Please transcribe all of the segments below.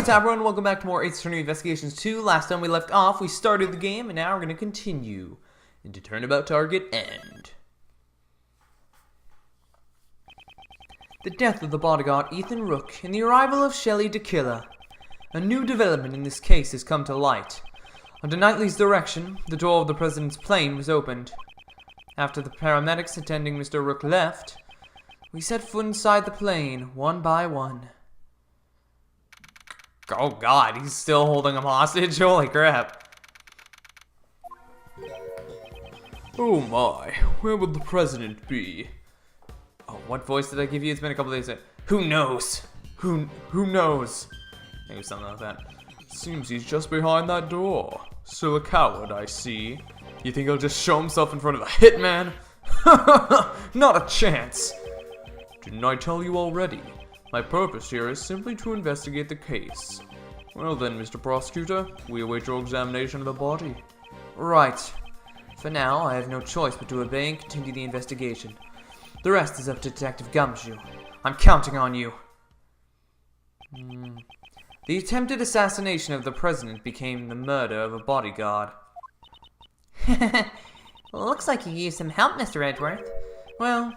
what's up everyone? Welcome back to more ASSASSINATION Investigations 2. Last time we left off, we started the game, and now we're going to continue into Turnabout Target End. The death of the bodyguard Ethan Rook and the arrival of Shelley DeKiller. A new development in this case has come to light. Under Knightley's direction, the door of the President's plane was opened. After the paramedics attending Mr. Rook left, we set foot inside the plane, one by one. Oh god, he's still holding him hostage? Holy crap. Oh my, where would the President be? Oh, what voice did I give you? It's been a couple days. Who knows? Who knows? Maybe something like that. Seems he's just behind that door. Still a coward, I see. You think he'll just show himself in front of a hitman? Not a chance. Didn't I tell you already? My purpose here is simply to investigate the case. Well then, Mr. Prosecutor, we await your examination of the body. Right. For now, I have no choice but to obey and continue the investigation. The rest is up to Detective Gumshoe. I'm counting on you. The attempted assassination of the President became the murder of a bodyguard. Looks like you used some help, Mr. Edgeworth. Well,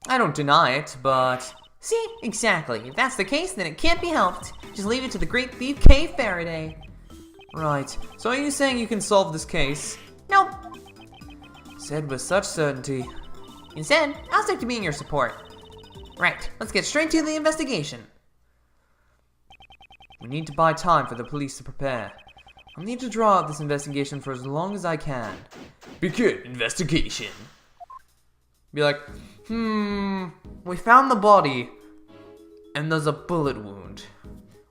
I don't deny it, but... See? Exactly. If that's the case, then it can't be helped. Just leave it to the great thief K. Faraday. Right. So are you saying you can solve this case? Nope. Said with such certainty. Instead, I'll stick to being your support. Right. Let's get straight to the investigation. We need to buy time for the police to prepare. I'll need to draw out this investigation for as long as I can. Begin investigation. Be like, we found the body, and there's a bullet wound.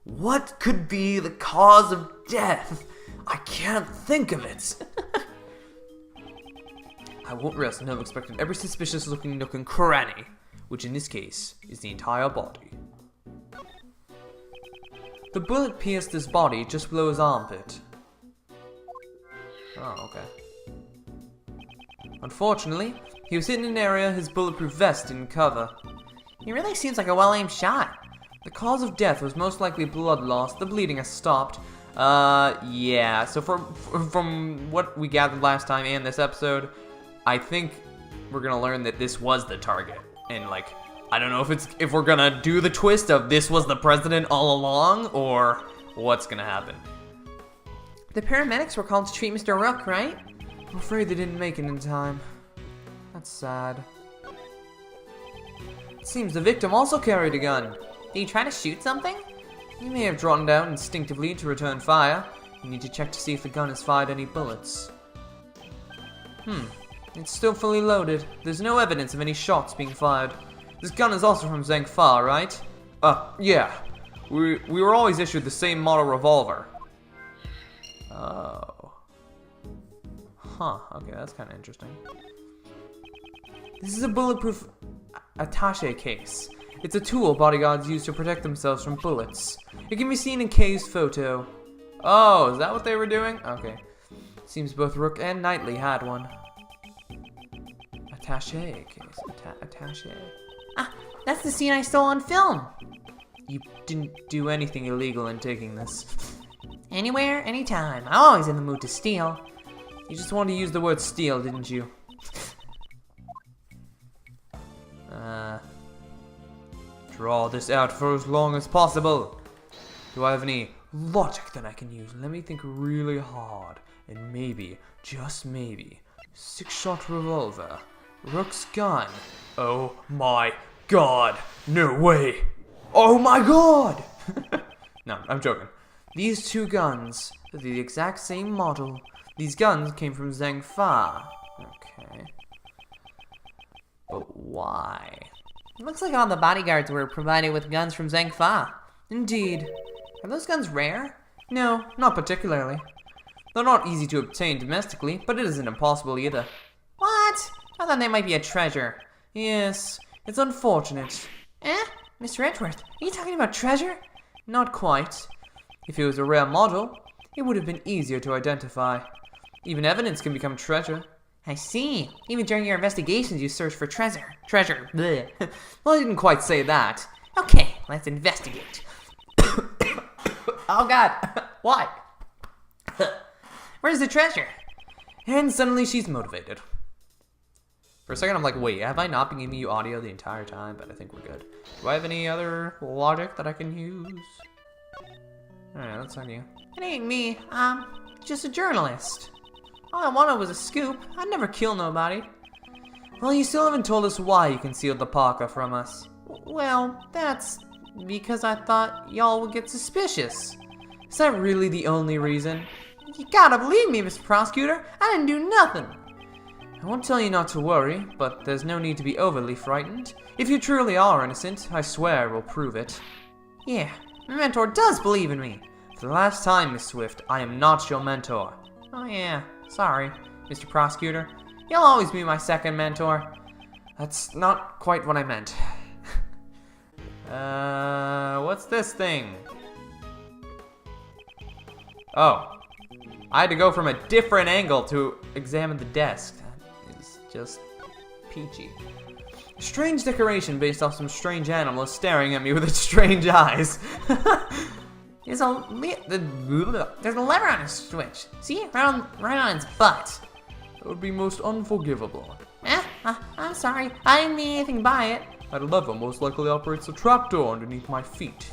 What could be the cause of death? I can't think of it. I won't rest until I've inspected every suspicious-looking nook and cranny, which in this case is the entire body. The bullet pierced his body just below his armpit. Oh, okay. Unfortunately, he was hit in an area his bulletproof vest didn't cover. He really seems like a well-aimed shot. The cause of death was most likely blood loss. The bleeding has stopped. Yeah. So from what we gathered last time and this episode, I think we're gonna learn that this was the target. And like, I don't know if we're gonna do the twist of this was the President all along, or what's gonna happen. The paramedics were called to treat Mr. Rook, right? I'm afraid they didn't make it in time. That's sad. It seems the victim also carried a gun. Did he try to shoot something? He may have drawn down instinctively to return fire. You need to check to see if the gun has fired any bullets. It's still fully loaded. There's no evidence of any shots being fired. This gun is also from Zhang Fa, right? Yeah. We were always issued the same model revolver. Oh. Huh, okay, that's kind of interesting. This is a bulletproof attaché case. It's a tool bodyguards use to protect themselves from bullets. It can be seen in Kay's photo. Oh, is that what they were doing? Okay. Seems both Rook and Knightley had one. Attaché case. Attaché. Ah, that's the scene I stole on film. You didn't do anything illegal in taking this. Anywhere, anytime. I'm always in the mood to steal. You just wanted to use the word steal, didn't you? Draw this out for as long as possible. Do I have any logic that I can use? Let me think really hard. And maybe, just maybe, 6-shot revolver. Rook's gun. Oh my god. No way. Oh my god. No, I'm joking. These two guns are the exact same model. These guns came from Zhang Fa. Okay. But why? It looks like all the bodyguards were provided with guns from Zhang Fa. Indeed. Are those guns rare? No, not particularly. They're not easy to obtain domestically, but it isn't impossible either. What? I thought they might be a treasure. Yes, it's unfortunate. Mr. Edgeworth, are you talking about treasure? Not quite. If it was a rare model, it would have been easier to identify. Even evidence can become treasure. I see. Even during your investigations, you search for treasure. Treasure. Bleh. Well, I didn't quite say that. Okay, let's investigate. Oh god, why? Where's the treasure? And suddenly she's motivated. For a second, I'm like, wait, have I not been giving you audio the entire time? But I think we're good. Do I have any other logic that I can use? Alright, that's on you. It ain't me. I'm just a journalist. All I wanted was a scoop. I'd never kill nobody. Well, you still haven't told us why you concealed the parka from us. Well, that's because I thought y'all would get suspicious. Is that really the only reason? You gotta believe me, Mr. Prosecutor. I didn't do nothing. I won't tell you not to worry, but there's no need to be overly frightened. If you truly are innocent, I swear we'll prove it. Yeah, my mentor does believe in me. For the last time, Miss Swift, I am not your mentor. Oh yeah, sorry, Mr. Prosecutor. You'll always be my second mentor. That's not quite what I meant. What's this thing? Oh. I had to go from a different angle to examine the desk. That is just peachy. Strange decoration based off some strange animal staring at me with its strange eyes. There's a lever on his switch. See? Right on its butt. That would be most unforgivable. I'm sorry. I didn't mean anything by it. That lever most likely operates a trapdoor underneath my feet.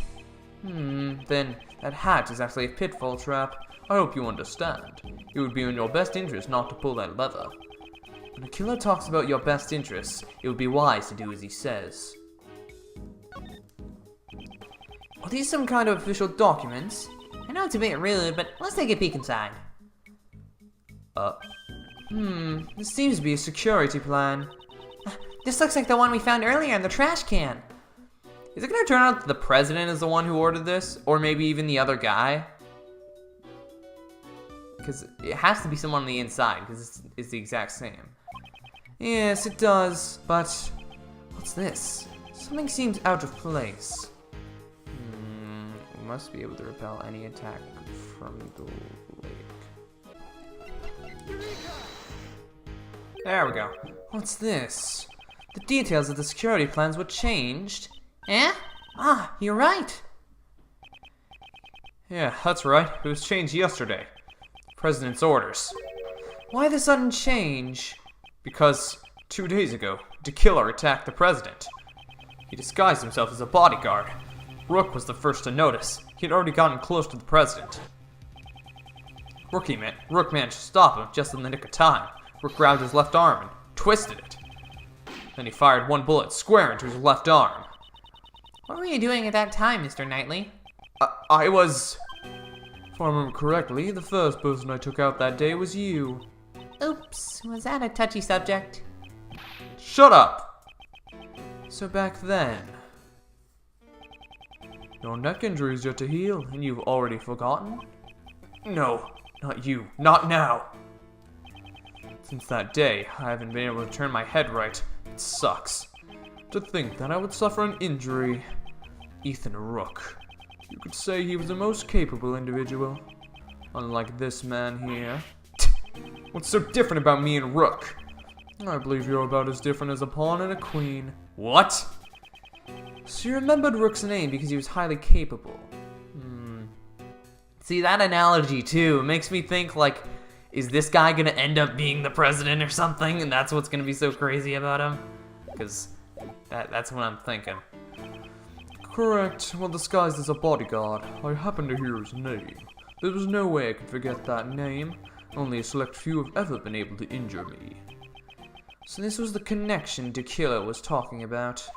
Then that hat is actually a pitfall trap. I hope you understand. It would be in your best interest not to pull that lever. When a killer talks about your best interests, it would be wise to do as he says. Are these some kind of official documents? I know it's a bit rude, but let's take a peek inside. This seems to be a security plan. This looks like the one we found earlier in the trash can. Is it gonna turn out that the president is the one who ordered this? Or maybe even the other guy? Because it has to be someone on the inside, because it's the exact same. Yes, it does, but what's this? Something seems out of place. We must be able to repel any attack from the lake. There we go. What's this? The details of the security plans were changed. Eh? Ah, you're right. Yeah, that's right. It was changed yesterday. President's orders. Why the sudden change? Because 2 days ago, the killer attacked the president. He disguised himself as a bodyguard. Rook was the first to notice. He had already gotten close to the president. Rook managed to stop him just in the nick of time. Rook grabbed his left arm and twisted it. Then he fired one bullet square into his left arm. What were you doing at that time, Mr. Knightley? I was... If I remember correctly, the first person I took out that day was you. Oops, was that a touchy subject? Shut up! So back then... Your neck injury is yet to heal, and you've already forgotten? No, not you. Not now! Since that day, I haven't been able to turn my head right. It sucks. To think that I would suffer an injury. Ethan Rook. You could say he was the most capable individual. Unlike this man here. What's so different about me and Rook? I believe you're about as different as a pawn and a queen. What? So you remembered Rook's name because he was highly capable. See, that analogy too makes me think, like, is this guy gonna end up being the president or something? And that's what's gonna be so crazy about him? Because that's what I'm thinking. Correct. Well, disguised as a bodyguard, I happened to hear his name. There was no way I could forget that name. Only a select few have ever been able to injure me. So this was the connection the killer was talking about.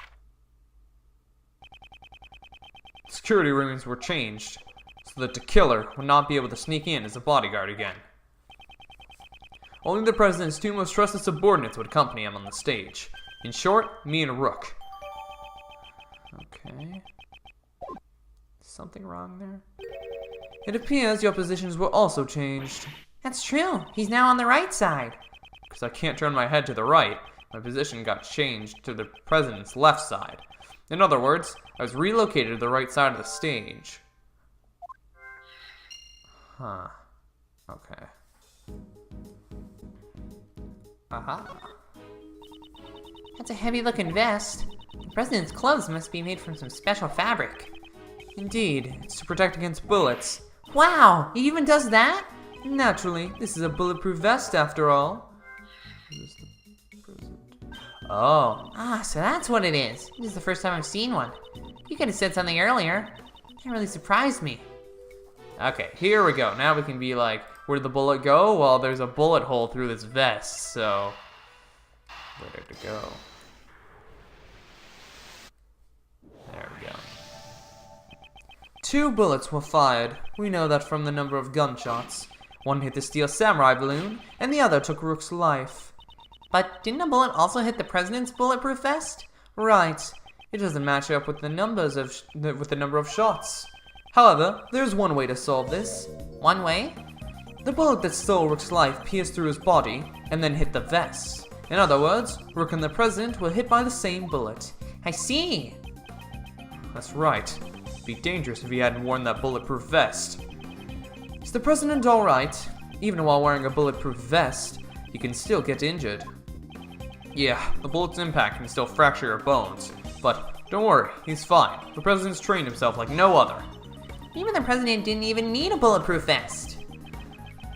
Security rooms were changed, so that the killer would not be able to sneak in as a bodyguard again. Only the president's two most trusted subordinates would accompany him on the stage. In short, me and Rook. Okay. Something wrong there? It appears your positions were also changed. That's true. He's now on the right side. Because I can't turn my head to the right, my position got changed to the president's left side. In other words, I was relocated to the right side of the stage. Huh. Okay. Aha. That's a heavy-looking vest. The president's clothes must be made from some special fabric. Indeed, it's to protect against bullets. Wow, it even does that? Naturally, this is a bulletproof vest after all. Oh. Ah, so that's what it is. This is the first time I've seen one. You could have said something earlier. That really surprised me. Okay, here we go. Now we can be like, where'd the bullet go? Well, there's a bullet hole through this vest, so where did it go? There we go. 2 bullets were fired. We know that from the number of gunshots. One hit the steel samurai balloon, and the other took Rook's life. But didn't a bullet also hit the president's bulletproof vest? Right. It doesn't match up with the number of shots. However, there's one way to solve this. One way? The bullet that stole Rook's life pierced through his body and then hit the vest. In other words, Rook and the president were hit by the same bullet. I see. That's right. It'd be dangerous if he hadn't worn that bulletproof vest. Is the president alright? Even while wearing a bulletproof vest, he can still get injured. Yeah, the bullet's impact can still fracture your bones. But don't worry, he's fine. The president's trained himself like no other. Even the president didn't even need a bulletproof vest.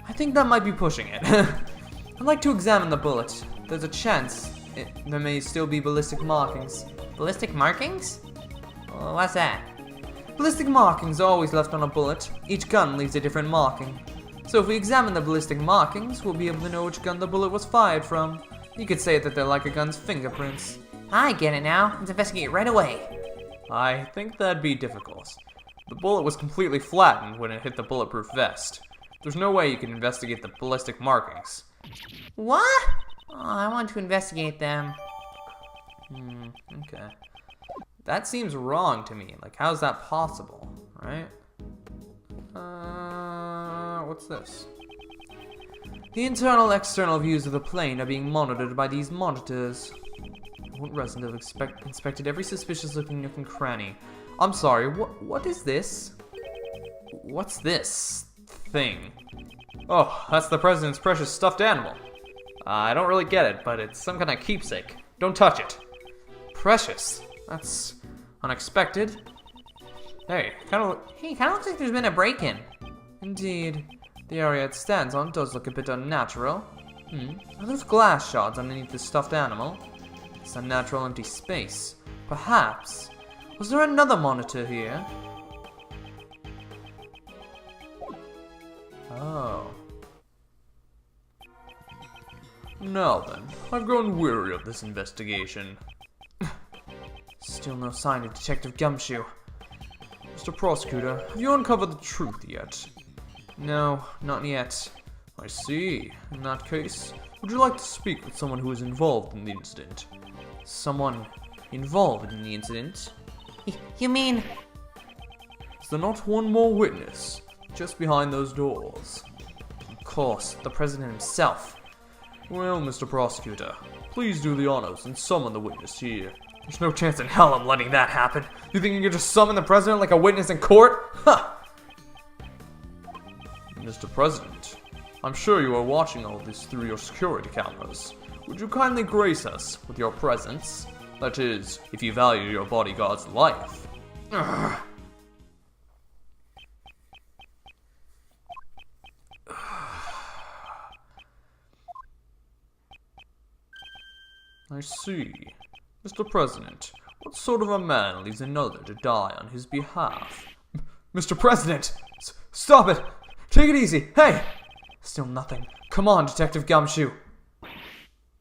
I think that might be pushing it. I'd like to examine the bullet. There's a chance there may still be ballistic markings. Ballistic markings? What's that? Ballistic markings are always left on a bullet. Each gun leaves a different marking. So if we examine the ballistic markings, we'll be able to know which gun the bullet was fired from. You could say that they're like a gun's fingerprints. I get it now. Let's investigate right away. I think that'd be difficult. The bullet was completely flattened when it hit the bulletproof vest. There's no way you can investigate the ballistic markings. What? Oh, I want to investigate them. Okay. That seems wrong to me. Like, how's that possible, right? What's this? The internal-external views of the plane are being monitored by these monitors. What resident have inspected every suspicious-looking nook and cranny? I'm sorry, what is this? What's this thing? Oh, that's the president's precious stuffed animal. I don't really get it, but it's some kind of keepsake. Don't touch it. Precious? That's unexpected. Hey, kind of looks like there's been a break-in. Indeed. The area it stands on does look a bit unnatural. Are those glass shards underneath the stuffed animal? It's unnatural empty space. Perhaps. Was there another monitor here? Oh. Now then, I've grown weary of this investigation. Still no sign of Detective Gumshoe. Mr. Prosecutor, have you uncovered the truth yet? No, not yet. I see. In that case, would you like to speak with someone who is involved in the incident? Someone involved in the incident? You mean... Is there not one more witness, just behind those doors? Of course, the president himself. Well, Mr. Prosecutor, please do the honors and summon the witness here. There's no chance in hell I'm letting that happen. You think you can just summon the president like a witness in court? Huh! Mr. President, I'm sure you are watching all this through your security cameras. Would you kindly grace us with your presence? That is, if you value your bodyguard's life. Ugh. I see. Mr. President, what sort of a man leaves another to die on his behalf? Mr. President! Stop it! Take it easy! Hey! Still nothing. Come on, Detective Gumshoe.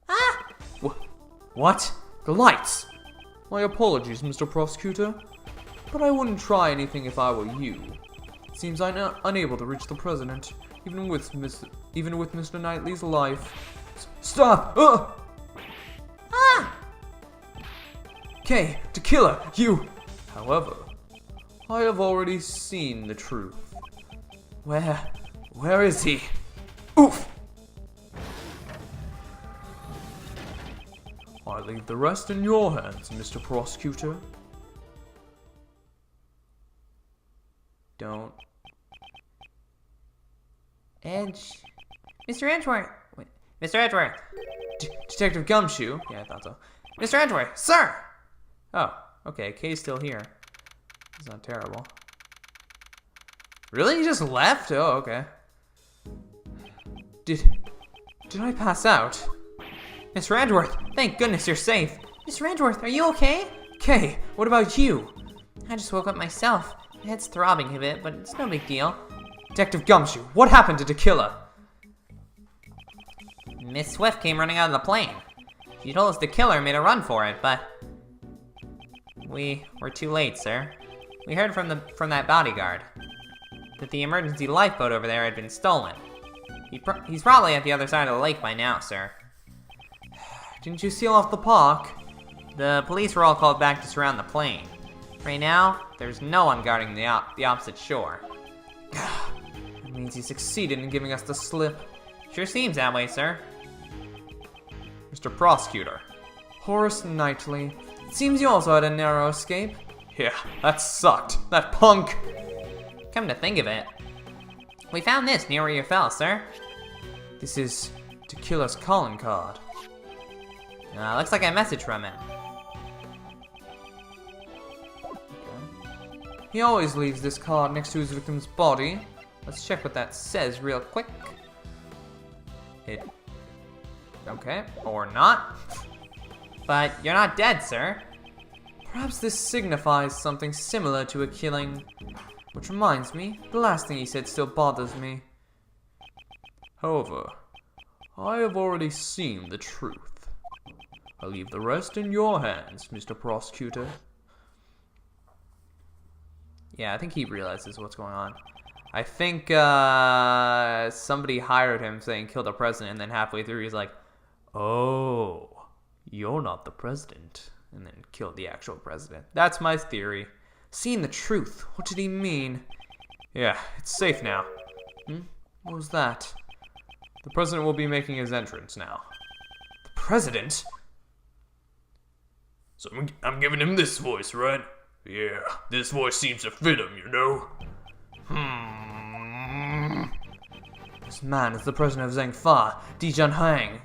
Ah! What? The lights! My apologies, Mr. Prosecutor, but I wouldn't try anything if I were you. It seems I'm unable to reach the president, even with Mr. Knightley's life. Stop! Ah! Okay, to killer, you! However, I have already seen the truth. Where is he? Oof! I leave the rest in your hands, Mr. Prosecutor. Don't. Edge. Mr. Edgeworth. Wait, Mr. Edgeworth. Detective Gumshoe? Yeah, I thought so. Mr. Edgeworth, sir! Oh, okay, Kay's still here. It's not terrible. Really? You just left? Oh, okay. Did I pass out? Mr. Edgeworth, thank goodness you're safe. Mr. Edgeworth, are you okay? Kay, what about you? I just woke up myself. My head's throbbing a bit, but it's no big deal. Detective Gumshoe, what happened to Tequila? Miss Swift came running out of the plane. She told us the killer made a run for it, but we were too late, sir. We heard from that bodyguard that the emergency lifeboat over there had been stolen. He's probably at the other side of the lake by now, sir. Didn't you seal off the park? The police were all called back to surround the plane. Right now, there's no one guarding the opposite shore. It means he succeeded in giving us the slip. Sure seems that way, sir. Mr. Prosecutor. Horace Knightley. It seems you also had a narrow escape. Yeah, that sucked. That punk. Come to think of it, we found this near where you fell, sir. This is Tequila's calling card. Looks like a message from him. Okay. He always leaves this card next to his victim's body. Let's check what that says real quick. Okay, or not. But you're not dead, sir. Perhaps this signifies something similar to a killing. Which reminds me, the last thing he said still bothers me. However, I have already seen the truth. I leave the rest in your hands, Mr. Prosecutor. Yeah, I think he realizes what's going on. I think somebody hired him saying kill the president, and then halfway through he's like, oh, you're not the president. And then killed the actual president. That's my theory. Seeing the truth. What did he mean? Yeah, it's safe now. What was that? The president will be making his entrance now. The president? So I'm giving him this voice, right? Yeah, this voice seems to fit him, you know? This man is the president of Zhangfa, Dijan Huang.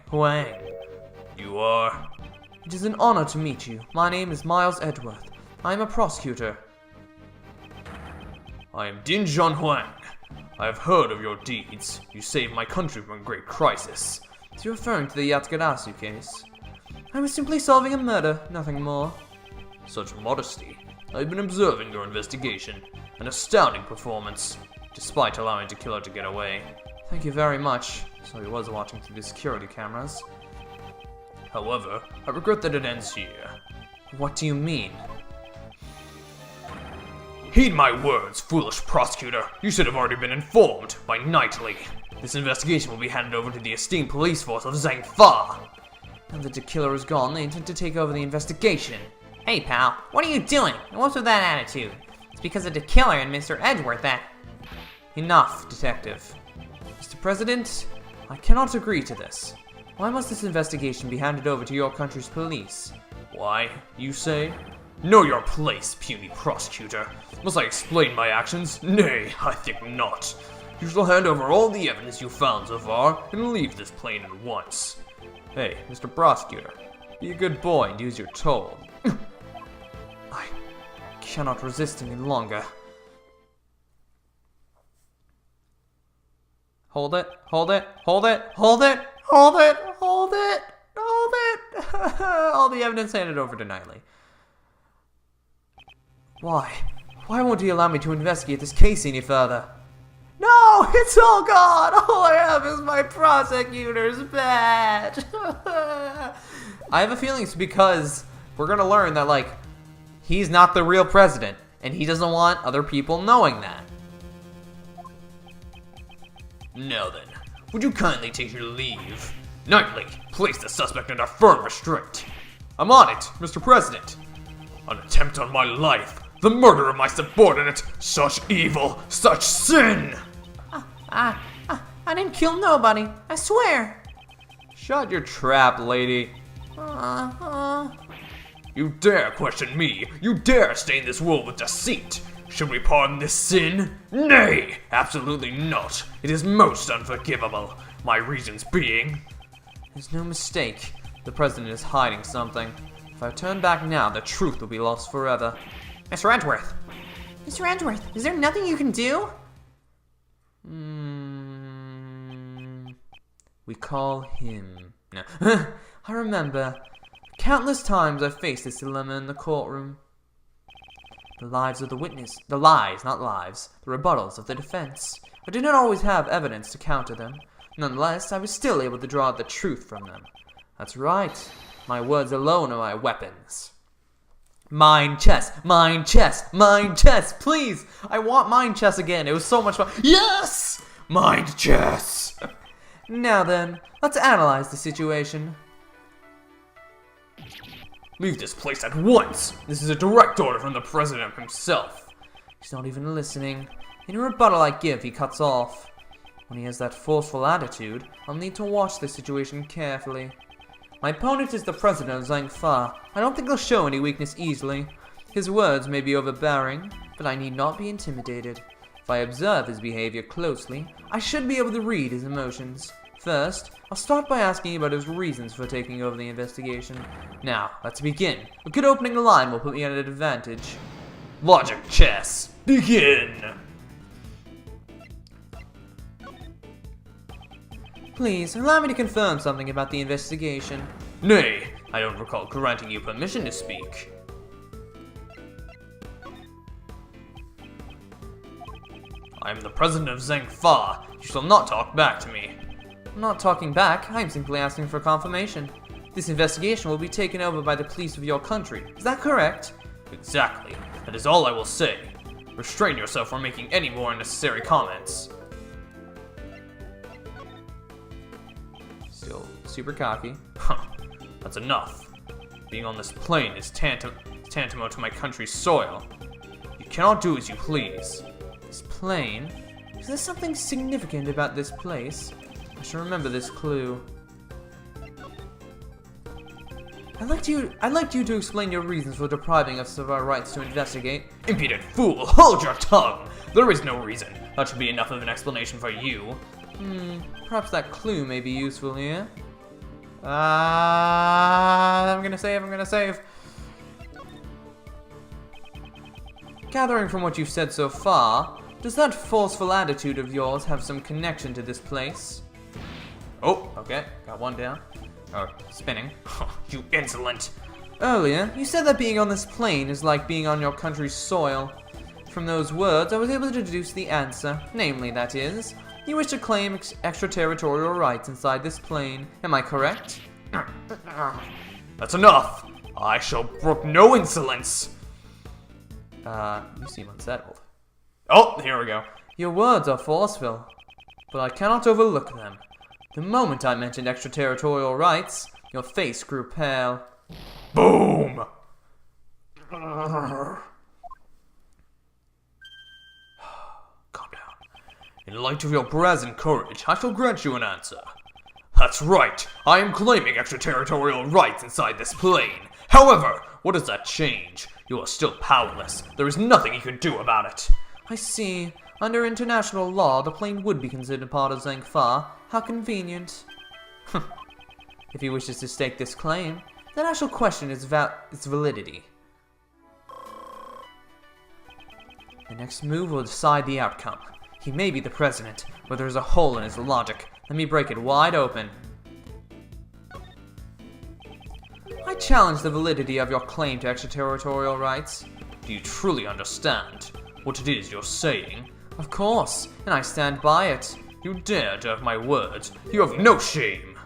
You are? It is an honor to meet you. My name is Miles Edgeworth. I am a prosecutor. I am Din Huang. I have heard of your deeds. You saved my country from a great crisis. So you're referring to the Yatagarasu case? I was simply solving a murder, nothing more. Such modesty. I've been observing your investigation. An astounding performance, despite allowing Tequila to get away. Thank you very much. So he was watching through the security cameras. However, I regret that it ends here. What do you mean? Heed my words, foolish prosecutor. You should have already been informed by Knightley. This investigation will be handed over to the esteemed police force of Zhangfa. Now that Tequila is gone, they intend to take over the investigation. Hey, pal, what are you doing? And what's with that attitude? It's because of Tequila and Mr. Edgeworth that... Enough, detective. Mr. President, I cannot agree to this. Why must this investigation be handed over to your country's police? Why, you say? Know your place, puny prosecutor. Must I explain my actions? Nay, I think not. You shall hand over all the evidence you found so far and leave this plane at once. Hey, Mr. Prosecutor, be a good boy and use your toll. I cannot resist any longer. Hold it, hold it, hold it, hold it, hold it, hold it, hold it. All the evidence handed over to Knightley. Why? Why won't he allow me to investigate this case any further? No, it's all gone. All I have is my prosecutor's badge. I have a feeling it's because we're gonna learn that, like, he's not the real president, and he doesn't want other people knowing that. Now then, would you kindly take your leave? Knightley, place the suspect under firm restraint. I'm on it, Mr. President. An attempt on my life, the murder of my subordinate, such evil, such sin! I didn't kill nobody, I swear. Shut your trap, lady. You dare question me, you dare stain this world with deceit. Should we pardon this sin? Nay, absolutely not. It is most unforgivable. My reasons being... There's no mistake. The president is hiding something. If I turn back now, the truth will be lost forever. Mr. Edgeworth! Mr. Edgeworth, is there nothing you can do? We call him... No. I remember. Countless times I've faced this dilemma in the courtroom. The lives of the witness... The lies, not lives. The rebuttals of the defense. I did not always have evidence to counter them. Nonetheless, I was still able to draw out the truth from them. That's right. My words alone are my weapons. Mine chess, mine chess, mine chess, please! I want mine chess again. It was so much fun. Yes! Mind chess! Now then, let's analyze the situation. Leave this place at once! This is a direct order from the president himself. He's not even listening. Any rebuttal I give, he cuts off. When he has that forceful attitude, I'll need to watch the situation carefully. My opponent is the president of Zhang. I don't think he'll show any weakness easily. His words may be overbearing, but I need not be intimidated. If I observe his behavior closely, I should be able to read his emotions. First, I'll start by asking about his reasons for taking over the investigation. Now, let's begin. A good opening line will put me at an advantage. Logic chess, begin! Please, allow me to confirm something about the investigation. Nay, I don't recall granting you permission to speak. I am the president of Zhang. You shall not talk back to me. I'm not talking back, I am simply asking for confirmation. This investigation will be taken over by the police of your country. Is that correct? Exactly. That is all I will say. Restrain yourself from making any more unnecessary comments. Still super cocky. That's enough. Being on this plane is tantamount to my country's soil. You cannot do as you please. This plane? Is there something significant about this place? I should remember this clue. I'd like you to explain your reasons for depriving us of our rights to investigate. Impudent fool, hold your tongue! There is no reason. That should be enough of an explanation for you. Perhaps that clue may be useful here. I'm gonna save. Gathering from what you've said so far, does that forceful attitude of yours have some connection to this place? Oh, okay, Got one down. Spinning. you insolent! Earlier, you said that being on this plane is like being on your country's soil. From those words, I was able to deduce the answer, namely, that is, you wish to claim extraterritorial rights inside this plane. Am I correct? That's enough! I shall brook no insolence! You seem unsettled. Oh, here we go. Your words are forceful, but I cannot overlook them. The moment I mentioned extraterritorial rights, your face grew pale. Boom! Calm down. In light of your brazen courage, I shall grant you an answer. That's right, I am claiming extraterritorial rights inside this plane. However, what does that change? You are still powerless. There is nothing you can do about it. I see. Under international law, the plane would be considered part of Zhang. How convenient. If he wishes to stake this claim, then I shall question its validity. The next move will decide the outcome. He may be the president, but there is a hole in his logic. Let me break it wide open. I challenge the validity of your claim to extraterritorial rights. Do you truly understand what it is you're saying? Of course, and I stand by it. You dare to have my words. You have no shame.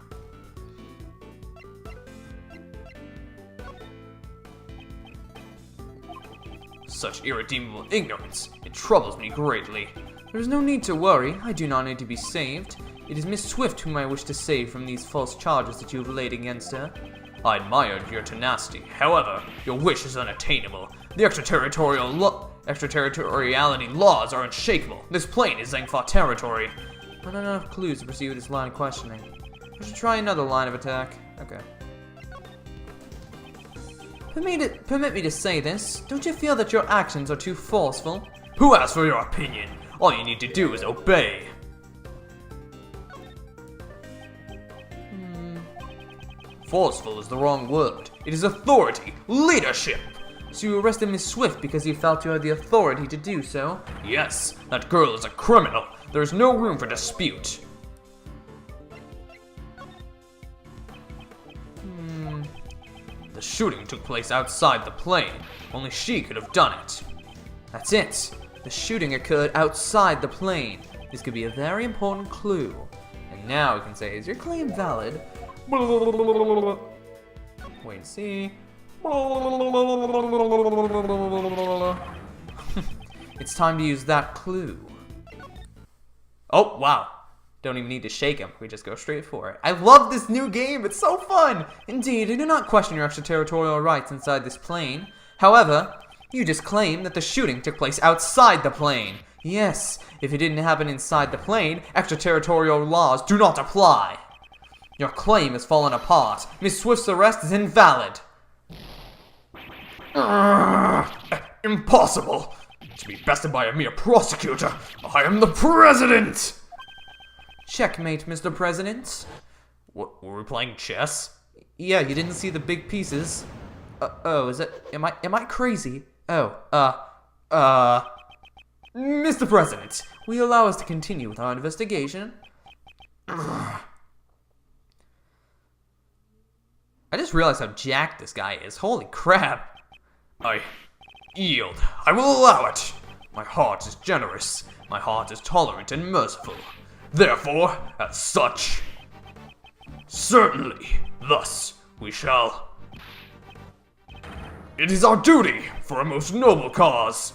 Such irredeemable ignorance. It troubles me greatly. There is no need to worry. I do not need to be saved. It is Miss Swift whom I wish to save from these false charges that you have laid against her. I admired your tenacity. However, your wish is unattainable. The extraterritoriality laws are unshakable. This plane is Zhang territory. Not enough clues to pursue this line of questioning. I should try another line of attack. Okay. Permit me to say this. Don't you feel that your actions are too forceful? Who asked for your opinion? All you need to do is obey. Forceful is the wrong word. It is authority, leadership. So you arrested Miss Swift because you felt you had the authority to do so? Yes, that girl is a criminal. There is no room for dispute. The shooting took place outside the plane. Only she could have done it. That's it. The shooting occurred outside the plane. This could be a very important clue. And now we can say, is your claim valid? Wait and see. It's time to use that clue. Oh, wow. Don't even need to shake him. We just go straight for it. I love this new game. It's so fun. Indeed, I do not question your extraterritorial rights inside this plane. However, you just claim that the shooting took place outside the plane. Yes, if it didn't happen inside the plane, extraterritorial laws do not apply. Your claim has fallen apart. Miss Swift's arrest is invalid. Impossible! To be bested by a mere prosecutor. I am the president! Checkmate, Mr. President. What, were we playing chess? Yeah, you didn't see the big pieces. Oh, is it? Am I crazy? Oh, Mr. President, will you allow us to continue with our investigation? I just realized how jacked this guy is. Holy crap. I yield. I will allow it. My heart is generous. My heart is tolerant and merciful. Therefore, as such, certainly, thus, we shall. It is our duty for a most noble cause.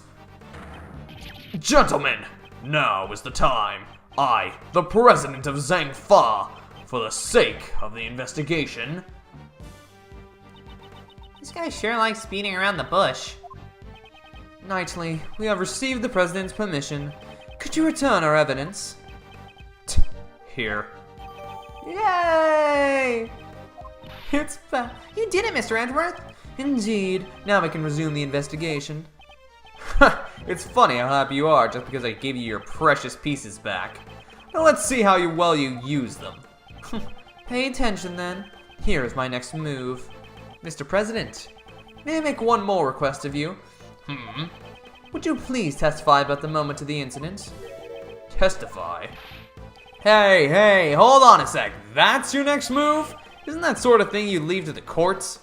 Gentlemen, now is the time. I, the president of Zhang-Fa, for the sake of the investigation. This guy sure likes speeding around the bush. Knightley, we have received the president's permission. Could you return our evidence? Here. Yay! It's back. You did it, Mr. Edgeworth. Indeed. Now we can resume the investigation. It's funny how happy you are just because I gave you your precious pieces back. Now let's see how well you use them. Pay attention then. Here is my next move. Mr. President, may I make one more request of you? Would you please testify about the moment of the incident? Testify. Hey, hold on a sec. That's your next move? Isn't that sort of thing you leave to the courts?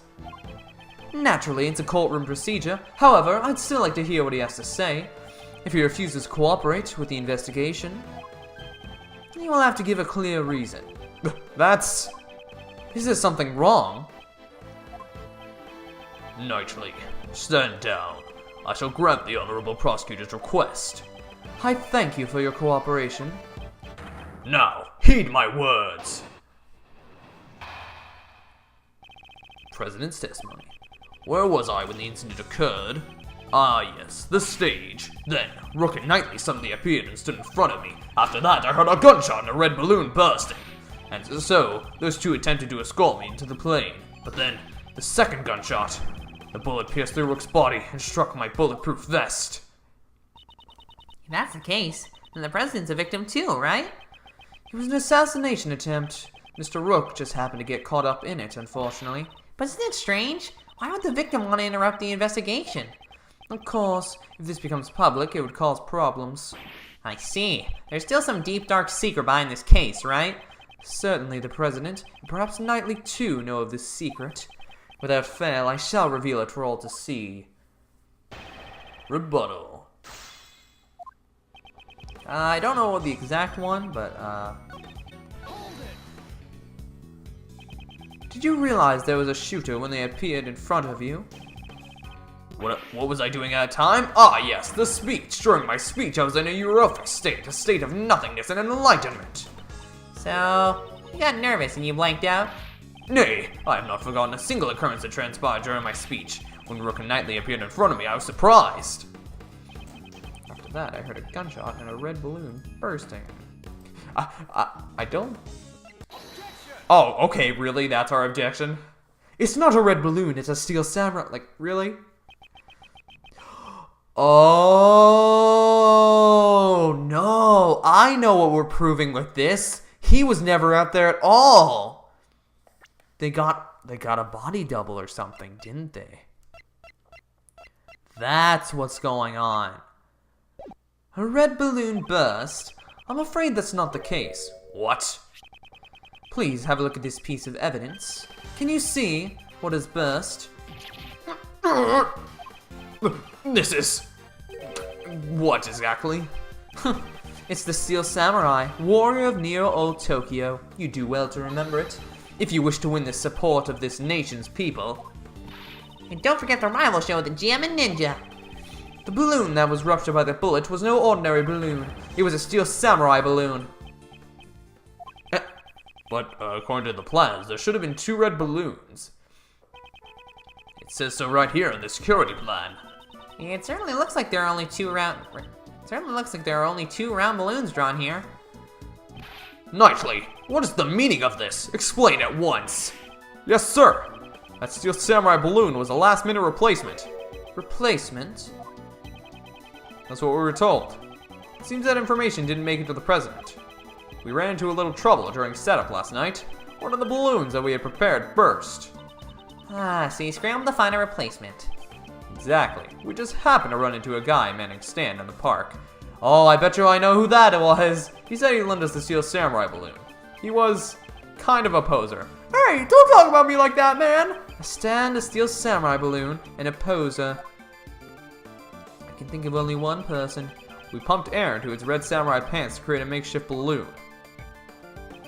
Naturally, it's a courtroom procedure. However, I'd still like to hear what he has to say. If he refuses to cooperate with the investigation, you will have to give a clear reason. Is there something wrong? Knightley, stand down. I shall grant the honorable prosecutor's request. I thank you for your cooperation. Now, heed my words. President's testimony. Where was I when the incident occurred? Ah, yes, the stage. Then, Rook and Knightley suddenly appeared and stood in front of me. After that, I heard a gunshot and a red balloon bursting. And so, those two attempted to escort me into the plane. But then, the second gunshot, the bullet pierced through Rook's body and struck my bulletproof vest. If that's the case, then the president's a victim too, right? It was an assassination attempt. Mr. Rook just happened to get caught up in it, unfortunately. But isn't it strange? Why would the victim want to interrupt the investigation? Of course, if this becomes public, it would cause problems. I see. There's still some deep, dark secret behind this case, right? Certainly the president, and perhaps Knightley too, know of this secret. Without fail, I shall reveal it for all to see. Rebuttal. I don't know the exact one, but, Did you realize there was a shooter when they appeared in front of you? What was I doing at the time? Ah, yes, the speech. During my speech, I was in a euphoric state, a state of nothingness and enlightenment. So, you got nervous and you blanked out? Nay, I have not forgotten a single occurrence that transpired during my speech. When Rook and Knightley appeared in front of me, I was surprised. After that, I heard a gunshot and a red balloon bursting. I don't... Oh, okay, really? That's our objection? It's not a red balloon, it's a steel samurai. Like, really? Oh, no. I know what we're proving with this. He was never out there at all. They got a body double or something, didn't they? That's what's going on. A red balloon burst. I'm afraid that's not the case. What? Please have a look at this piece of evidence. Can you see what has burst? This is... What exactly? It's the Steel Samurai, warrior of Neo-Old Tokyo. You do well to remember it, if you wish to win the support of this nation's people. And don't forget the rival show, the Jammin' Ninja. The balloon that was ruptured by the bullet was no ordinary balloon. It was a Steel Samurai balloon. But according to the plans, there should have been 2 red balloons. It says so right here in the security plan. It certainly looks like there are only 2 round balloons drawn here. Knightley, what is the meaning of this? Explain at once. Yes, sir. That Steel Samurai balloon was a last-minute replacement. Replacement? That's what we were told. It seems that information didn't make it to the president. We ran into a little trouble during setup last night. One of the balloons that we had prepared burst. Ah, so you scrambled to find a replacement. Exactly. We just happened to run into a guy manning stand in the park. Oh, I bet you I know who that was. He said he lent us the Steel Samurai balloon. He was kind of a poser. Hey, don't talk about me like that, man! A stand, a Steel Samurai balloon, and a poser. I can think of only one person. We pumped air into its red samurai pants to create a makeshift balloon.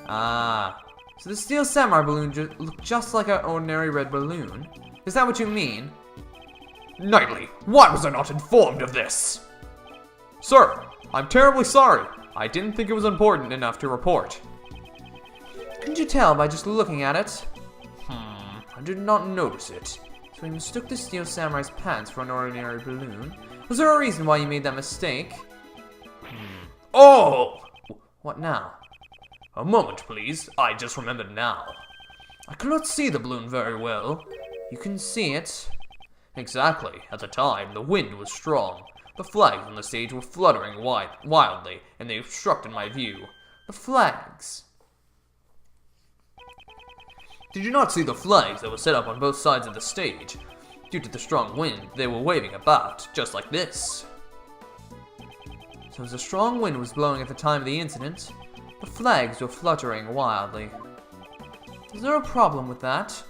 Ah, so the Steel Samurai balloon looked just like an ordinary red balloon? Is that what you mean? Knightley, why was I not informed of this? Sir, I'm terribly sorry. I didn't think it was important enough to report. Couldn't you tell by just looking at it? I did not notice it. So we mistook the Steel Samurai's pants for an ordinary balloon. Was there a reason why you made that mistake? Oh! What now? A moment, please. I just remembered now. I cannot see the balloon very well. You can see it. Exactly. At the time, the wind was strong. The flags on the stage were fluttering wildly, and they obstructed my view. The flags? Did you not see the flags that were set up on both sides of the stage? Due to the strong wind, they were waving about, just like this. So as a strong wind was blowing at the time of the incident, the flags were fluttering wildly. Is there a problem with that?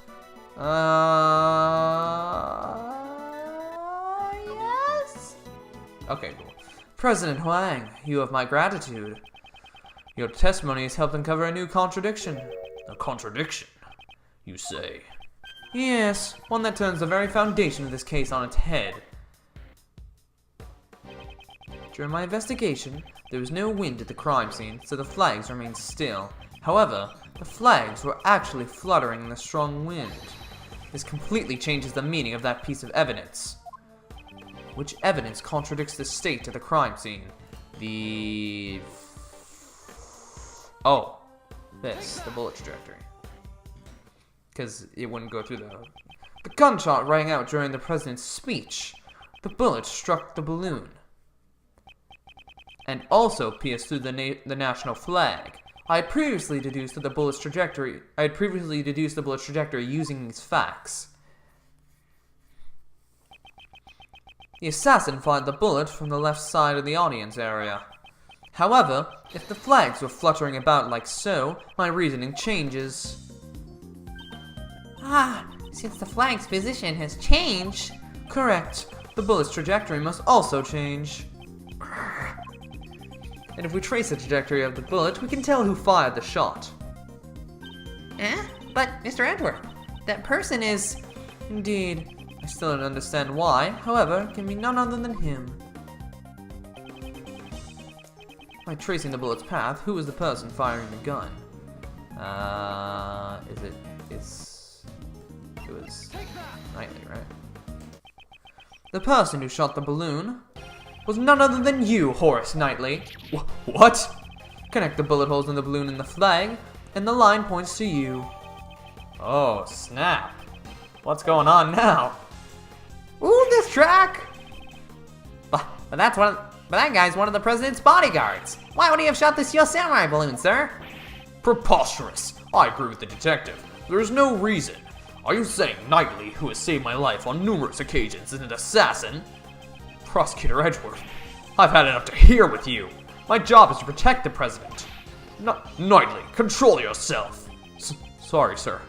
Yes? Okay, cool. President Huang, you have my gratitude. Your testimony has helped uncover a new contradiction. A contradiction, you say? Yes, one that turns the very foundation of this case on its head. During my investigation, there was no wind at the crime scene, so the flags remained still. However, the flags were actually fluttering in the strong wind. This completely changes the meaning of that piece of evidence. Which evidence contradicts the state of the crime scene? Oh, the bullet trajectory. Because it wouldn't go through the gunshot rang out during the president's speech. The bullet struck the balloon. And also pierced through the national flag. I had previously deduced the bullet's trajectory using these facts. The assassin fired the bullet from the left side of the audience area. However, if the flags were fluttering about like so, my reasoning changes. Ah, since the flag's position has changed. Correct. The bullet's trajectory must also change. And if we trace the trajectory of the bullet, we can tell who fired the shot. But, Mr. Edward, that person is... Indeed. I still don't understand why. However, it can be none other than him. By tracing the bullet's path, who is the person firing the gun? It was Knightley, right? The person who shot the balloon was none other than you, Horace Knightley. What? Connect the bullet holes in the balloon and the flag, and the line points to you. Oh, snap. What's going on now? Ooh, this track! But that guy's one of the president's bodyguards. Why would he have shot the Steel Samurai balloon, sir? Preposterous. I agree with the detective. There is no reason. Are you saying Knightley, who has saved my life on numerous occasions, is an assassin? Prosecutor Edgeworth, I've had enough to hear with you. My job is to protect the president. Knightley, control yourself. Sorry, sir.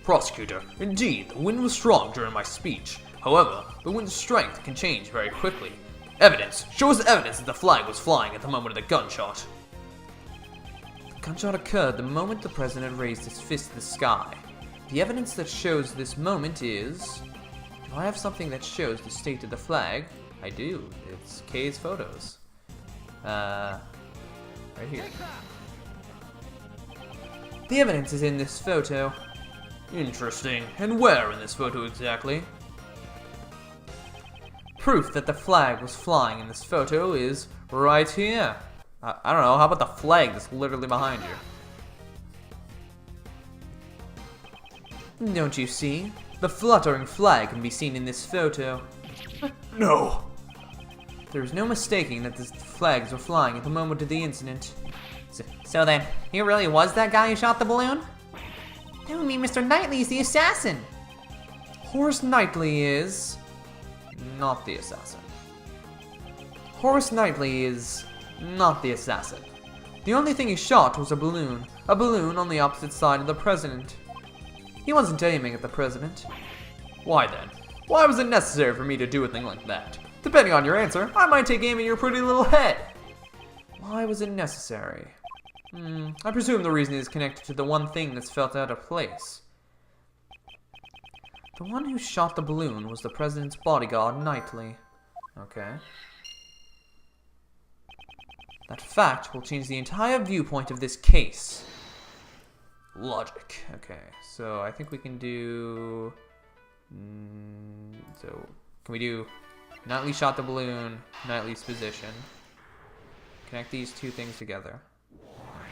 Prosecutor, indeed, the wind was strong during my speech. However, the wind's strength can change very quickly. Evidence. Show us evidence that the flag was flying at the moment of the gunshot. The gunshot occurred the moment the president raised his fist to the sky. The evidence that shows this moment is... Do I have something that shows the state of the flag? I do. It's Kay's photos. Right here. The evidence is in this photo. Interesting. And where in this photo exactly? Proof that the flag was flying in this photo is right here. I don't know, how about the flag that's literally behind you? Don't you see? The fluttering flag can be seen in this photo. No. There's no mistaking that the flags were flying at the moment of the incident. So then, he really was that guy who shot the balloon? That would mean Mr. Knightley's the assassin. Horace Knightley is... not the assassin. Horace Knightley is... not the assassin. The only thing he shot was a balloon on the opposite side of the president. He wasn't aiming at the president. Why then? Why was it necessary for me to do a thing like that? Depending on your answer, I might take aim at your pretty little head. Why was it necessary? I presume the reason is connected to the one thing that's felt out of place. The one who shot the balloon was the president's bodyguard, Knightley. Okay. That fact will change the entire viewpoint of this case. Logic. Okay, so I think we can do... so, can we do Knightley shot the balloon, Knightley's position. Connect these two things together.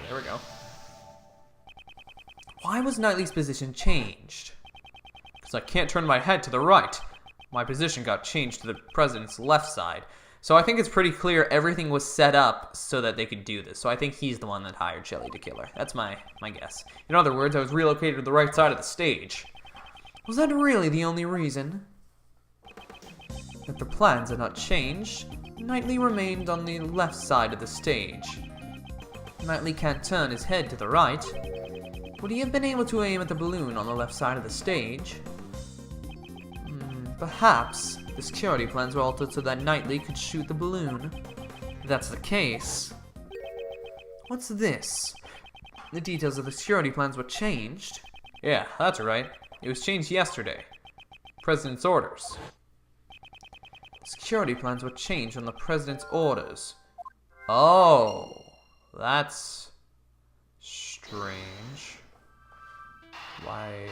There we go. Why was Knightley's position changed? Because I can't turn my head to the right. My position got changed to the president's left side. So I think it's pretty clear everything was set up so that they could do this. So I think he's the one that hired Shelly to kill her. That's my guess. In other words, I was relocated to the right side of the stage. Was that really the only reason? If the plans had not changed, Knightley remained on the left side of the stage. Knightley can't turn his head to the right. Would he have been able to aim at the balloon on the left side of the stage? Perhaps the security plans were altered so that Knightley could shoot the balloon. If that's the case... What's this? The details of the security plans were changed. Yeah, that's right. It was changed yesterday. President's orders. Security plans were changed on the president's orders. Oh, that's strange. Why?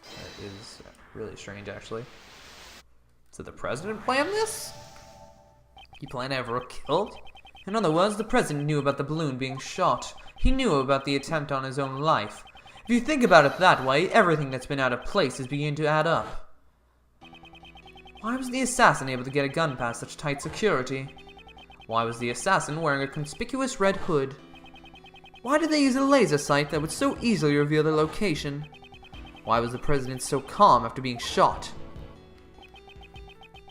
That is really strange, actually. Did the president plan this? He planned everyone killed? In other words, the president knew about the balloon being shot. He knew about the attempt on his own life. If you think about it that way, everything that's been out of place is beginning to add up. Why was the assassin able to get a gun past such tight security? Why was the assassin wearing a conspicuous red hood? Why did they use a laser sight that would so easily reveal their location? Why was the president so calm after being shot?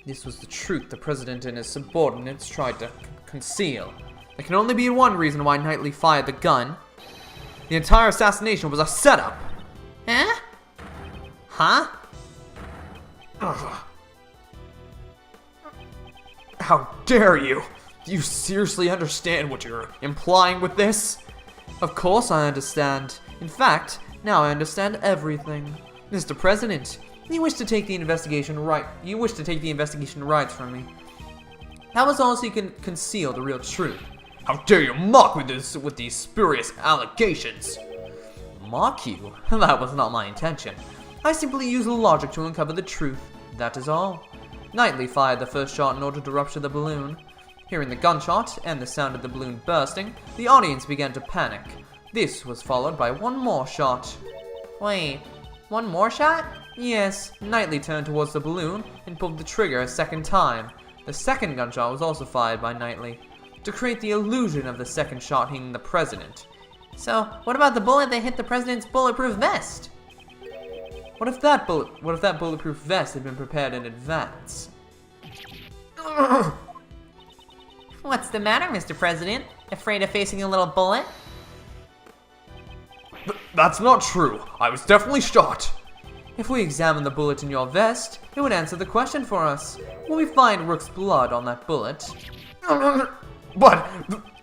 This was the truth the president and his subordinates tried to conceal. There can only be one reason why Knightley fired the gun. The entire assassination was a setup. Huh? Huh? Ugh. How dare you? Do you seriously understand what you're implying with this? Of course I understand. In fact, now I understand everything. Mr. President, you wish to take the investigation rights from me. That was all so you can conceal the real truth. How dare you mock with these spurious allegations? Mock you? That was not my intention. I simply used logic to uncover the truth. That is all. Knightley fired the first shot in order to rupture the balloon. Hearing the gunshot and the sound of the balloon bursting, the audience began to panic. This was followed by one more shot. Wait, one more shot? Yes, Knightley turned towards the balloon and pulled the trigger a second time. The second gunshot was also fired by Knightley, to create the illusion of the second shot hitting the president. So, what about the bullet that hit the president's bulletproof vest? What if that bulletproof vest had been prepared in advance? What's the matter, Mr. President? Afraid of facing a little bullet? That's not true. I was definitely shot. If we examine the bullet in your vest, it would answer the question for us. Will we find Rook's blood on that bullet? But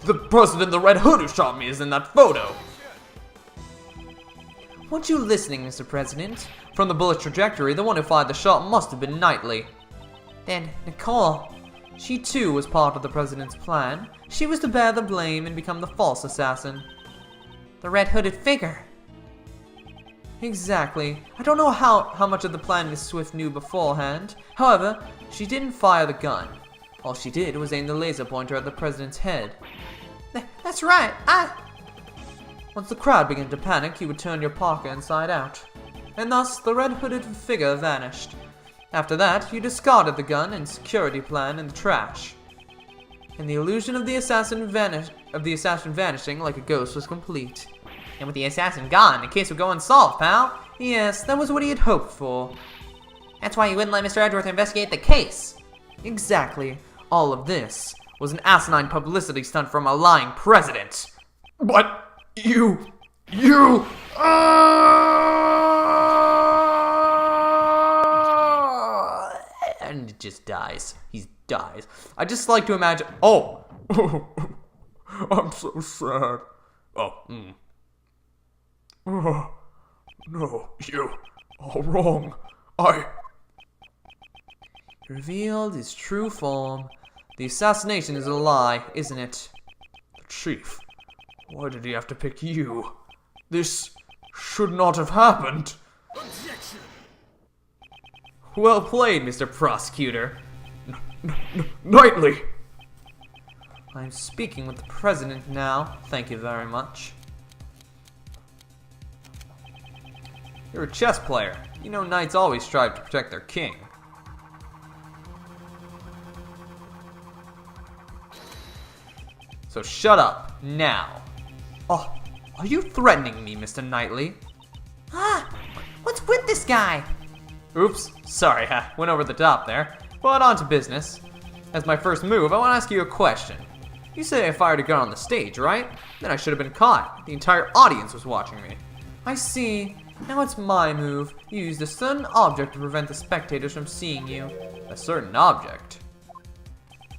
the person in the red hood who shot me is in that photo. Weren't you listening, Mr. President? From the bullet trajectory, the one who fired the shot must have been Knightley. Then, Nicole. She too was part of the President's plan. She was to bear the blame and become the false assassin. The red-hooded figure. Exactly. I don't know how much of the plan Miss Swift knew beforehand. However, she didn't fire the gun. All she did was aim the laser pointer at the President's head. That's right. Once the crowd began to panic, you would turn your parka inside out. And thus, the red-hooded figure vanished. After that, you discarded the gun and security plan in the trash. And the illusion of the assassin vanishing like a ghost was complete. And with the assassin gone, the case would go unsolved, pal. Yes, that was what he had hoped for. That's why you wouldn't let Mr. Edgeworth investigate the case. Exactly. All of this was an asinine publicity stunt from a lying president. But you... And it just dies. He dies. I just like to imagine... Oh! I'm so sad. Oh, no, you are wrong. Revealed his true form. The assassination is a lie, isn't it? Chief, why did he have to pick you? This should not have happened. Objection! Well played, Mr. Prosecutor. Knightley! I'm speaking with the President now. Thank you very much. You're a chess player. You know knights always strive to protect their king. So shut up, now. Oh, are you threatening me, Mr. Knightley? What's with this guy? Oops, sorry, I went over the top there. But on to business. As my first move, I want to ask you a question. You say I fired a gun on the stage, right? Then I should have been caught. The entire audience was watching me. I see. Now it's my move. You used a certain object to prevent the spectators from seeing you. A certain object?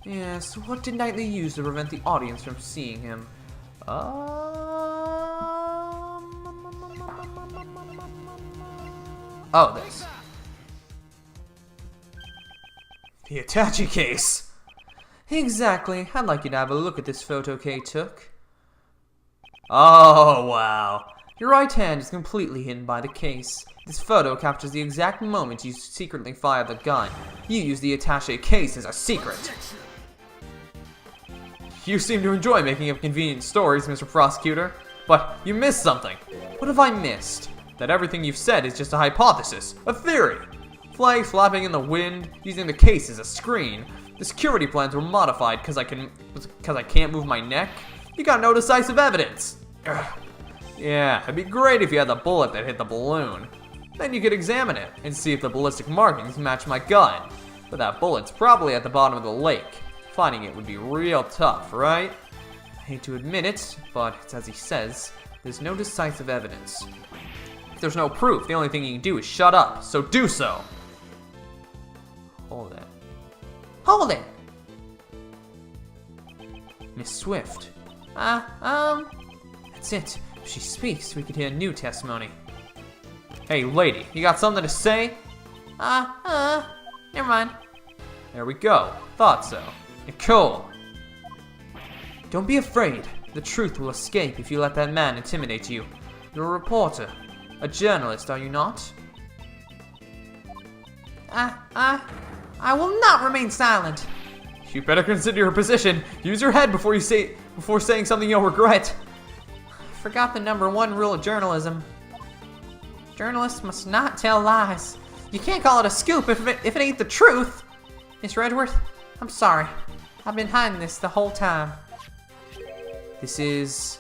Yes, what did Knightley use to prevent the audience from seeing him? Oh, this. The attache case! Exactly. I'd like you to have a look at this photo Kay took. Oh, wow. Your right hand is completely hidden by the case. This photo captures the exact moment you secretly fired the gun. You used the attaché case as a secret. You seem to enjoy making up convenient stories, Mr. Prosecutor. But you missed something. What have I missed? That everything you've said is just a hypothesis, a theory. Flags flapping in the wind, using the case as a screen. The security plans were modified because I can't move my neck. You got no decisive evidence. Ugh. Yeah, it'd be great if you had the bullet that hit the balloon. Then you could examine it and see if the ballistic markings match my gun. But that bullet's probably at the bottom of the lake. Finding it would be real tough, right? I hate to admit it, but it's as he says, there's no decisive evidence. If there's no proof, the only thing you can do is shut up, so do so. Hold it. Hold it! Miss Swift. That's it. If she speaks, we could hear new testimony. Hey, lady, you got something to say? Never mind. There we go. Thought so. Nicole. Don't be afraid. The truth will escape if you let that man intimidate you. You're a reporter. A journalist, are you not? I will not remain silent. You better consider your position. Use your head before saying something you'll regret. I forgot the #1 rule of journalism. Journalists must not tell lies. You can't call it a scoop if it ain't the truth. Mr. Edgeworth, I'm sorry. I've been hiding this the whole time. This is...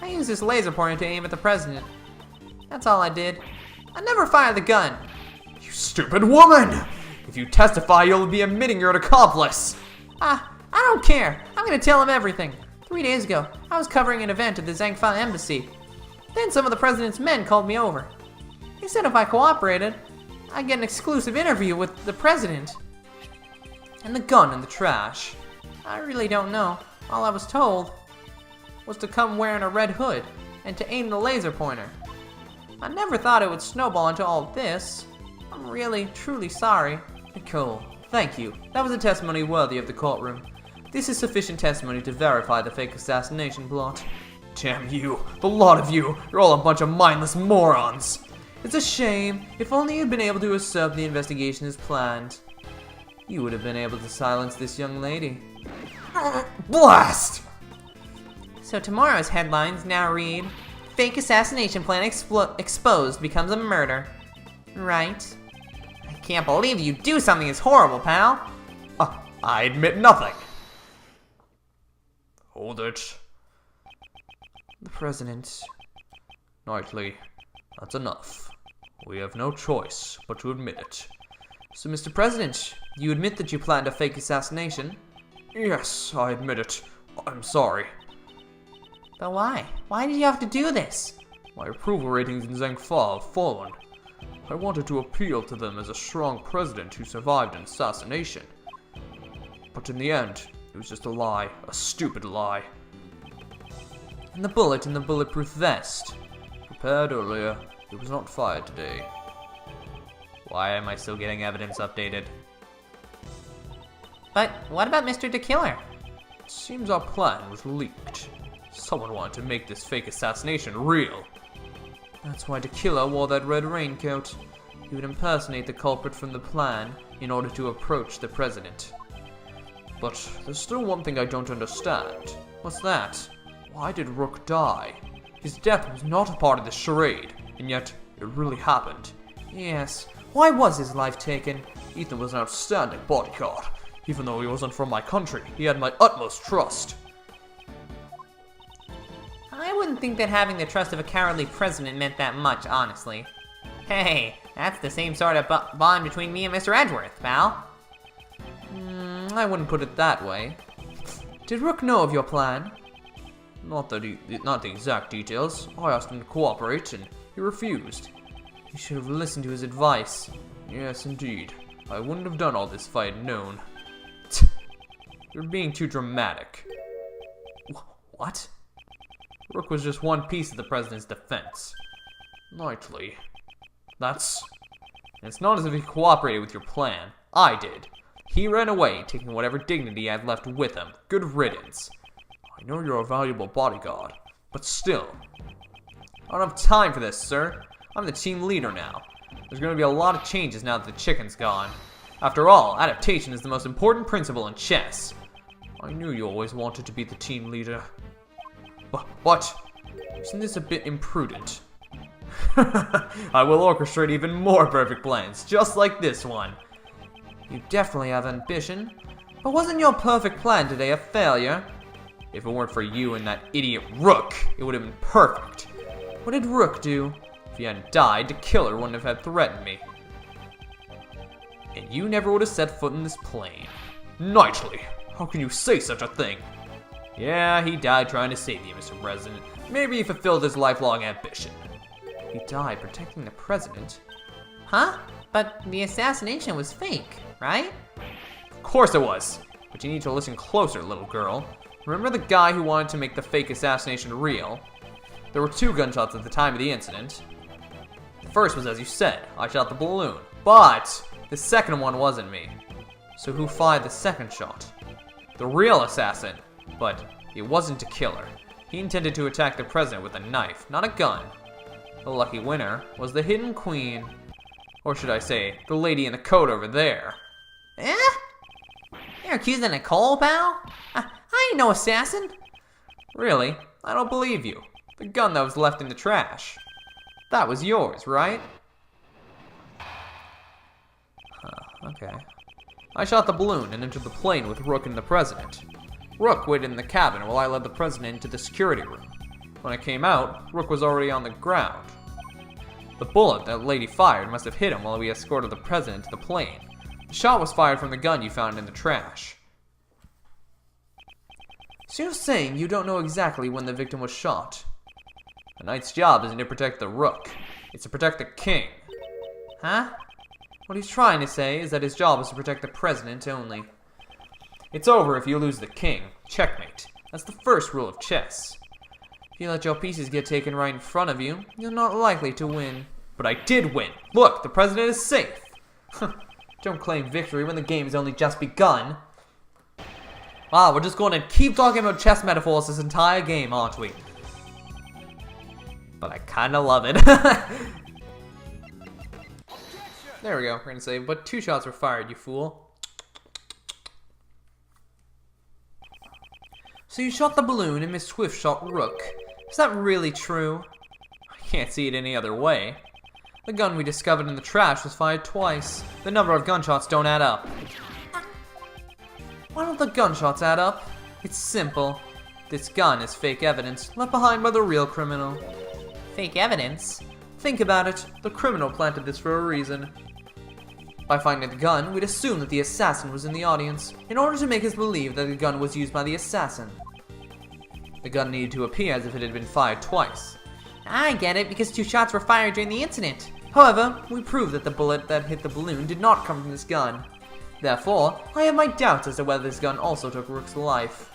I used this laser pointer to aim at the president. That's all I did. I never fired the gun. You stupid woman! If you testify, you'll be admitting you're an accomplice. I don't care. I'm gonna tell him everything. 3 days ago, I was covering an event at the Zangfa embassy. Then some of the president's men called me over. They said if I cooperated, I'd get an exclusive interview with the president. And the gun in the trash. I really don't know. All I was told was to come wearing a red hood and to aim the laser pointer. I never thought it would snowball into all this. I'm really, truly sorry. Nicole, thank you. That was a testimony worthy of the courtroom. This is sufficient testimony to verify the fake assassination plot. Damn you, the lot of you, you're all a bunch of mindless morons. It's a shame. If only you'd been able to usurp the investigation as planned, you would have been able to silence this young lady. Blast! So tomorrow's headlines now read, Fake assassination plan exposed becomes a murder. Right? I can't believe you do something as horrible, pal. I admit nothing. Hold it. The president. Knightley, that's enough. We have no choice but to admit it. So, Mr. President, you admit that you planned a fake assassination? Yes, I admit it. I'm sorry. But why? Why did you have to do this? My approval ratings in Zangfa have fallen. I wanted to appeal to them as a strong president who survived an assassination. But in the end, it was just a lie, a stupid lie. And the bullet in the bulletproof vest? Prepared earlier, it was not fired today. Why am I still getting evidence updated? But what about Mr. the Killer? It seems our plan was leaked. Someone wanted to make this fake assassination real. That's why the killer wore that red raincoat. He would impersonate the culprit from the plan in order to approach the president. But there's still one thing I don't understand. What's that? Why did Rook die? His death was not a part of the charade, and yet it really happened. Yes. Why was his life taken? Ethan was an outstanding bodyguard. Even though he wasn't from my country, he had my utmost trust. I wouldn't think that having the trust of a cowardly president meant that much, honestly. Hey, that's the same sort of bond between me and Mr. Edgeworth, pal. I wouldn't put it that way. Did Rook know of your plan? Not the exact details. I asked him to cooperate, and he refused. You should have listened to his advice. Yes, indeed. I wouldn't have done all this if I had known. You're being too dramatic. What? Rook was just one piece of the president's defense. Knightley. It's not as if he cooperated with your plan. I did. He ran away, taking whatever dignity I had left with him. Good riddance. I know you're a valuable bodyguard, but still. I don't have time for this, sir. I'm the team leader now. There's going to be a lot of changes now that the chicken's gone. After all, adaptation is the most important principle in chess. I knew you always wanted to be the team leader. But isn't this a bit imprudent? I will orchestrate even more perfect plans, just like this one. You definitely have ambition. But wasn't your perfect plan today a failure? If it weren't for you and that idiot Rook, it would have been perfect. What did Rook do? If he hadn't died, the killer wouldn't have had threatened me. And you never would have set foot in this plane. Knightley, how can you say such a thing? Yeah, he died trying to save you, Mr. President. Maybe he fulfilled his lifelong ambition. He died protecting the president? Huh? But the assassination was fake, right? Of course it was. But you need to listen closer, little girl. Remember the guy who wanted to make the fake assassination real? There were 2 gunshots at the time of the incident. The first was as you said, I shot the balloon. But the second one wasn't me. So who fired the second shot? The real assassin. But it wasn't a killer. He intended to attack the president with a knife, not a gun. The lucky winner was the hidden queen. Or should I say, the lady in the coat over there. Eh? You're accusing Nicole, pal? I ain't no assassin. Really? I don't believe you. The gun that was left in the trash. That was yours, right? Okay. I shot the balloon and entered the plane with Rook and the president. Rook waited in the cabin while I led the president into the security room. When I came out, Rook was already on the ground. The bullet that lady fired must have hit him while we escorted the president to the plane. The shot was fired from the gun you found in the trash. So you're saying you don't know exactly when the victim was shot? A knight's job isn't to protect the rook. It's to protect the king. Huh? What he's trying to say is that his job is to protect the president only. It's over if you lose the king. Checkmate. That's the first rule of chess. If you let your pieces get taken right in front of you, you're not likely to win. But I did win. Look, the president is safe. Don't claim victory when the game has only just begun. Wow, we're just going to keep talking about chess metaphors this entire game, aren't we? But I kind of love it. There we go. We're going to say, but 2 shots were fired, you fool. So you shot the balloon and Miss Swift shot Rook. Is that really true? I can't see it any other way. The gun we discovered in the trash was fired twice. The number of gunshots don't add up. Why don't the gunshots add up? It's simple. This gun is fake evidence, left behind by the real criminal. Fake evidence? Think about it. The criminal planted this for a reason. By finding the gun, we'd assume that the assassin was in the audience, in order to make us believe that the gun was used by the assassin. The gun needed to appear as if it had been fired twice. I get it, because 2 shots were fired during the incident. However, we proved that the bullet that hit the balloon did not come from this gun. Therefore, I have my doubts as to whether this gun also took Rook's life.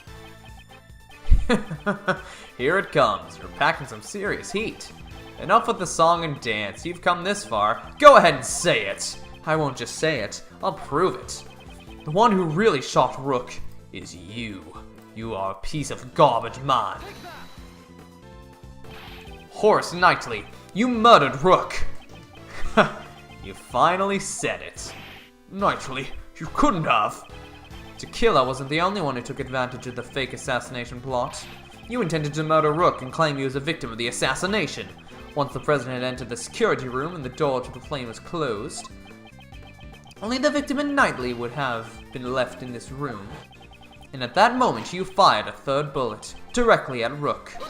Here it comes. We're packing some serious heat. Enough with the song and dance. You've come this far. Go ahead and say it. I won't just say it. I'll prove it. The one who really shot Rook is you. You are a piece of garbage, man. Horace Knightley, you murdered Rook. You finally said it. Knightley, you couldn't have. Tequila wasn't the only one who took advantage of the fake assassination plot. You intended to murder Rook and claim he was a victim of the assassination. Once the president had entered the security room and the door to the plane was closed, only the victim and Knightley would have been left in this room. And at that moment, you fired a 3rd bullet, directly at Rook. A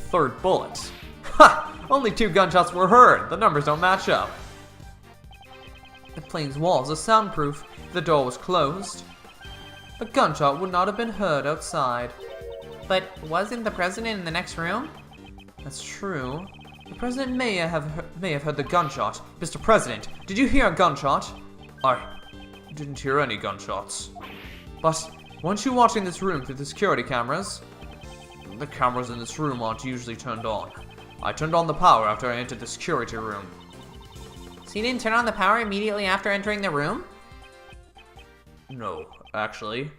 3rd bullet? Ha! Only 2 gunshots were heard. The numbers don't match up. The plane's walls are soundproof. If the door was closed, a gunshot would not have been heard outside. But wasn't the president in the next room? That's true. The president may have heard the gunshot. Mr. President, did you hear a gunshot? I didn't hear any gunshots. But weren't you watching this room through the security cameras? The cameras in this room aren't usually turned on. I turned on the power after I entered the security room. So you didn't turn on the power immediately after entering the room? No, actually.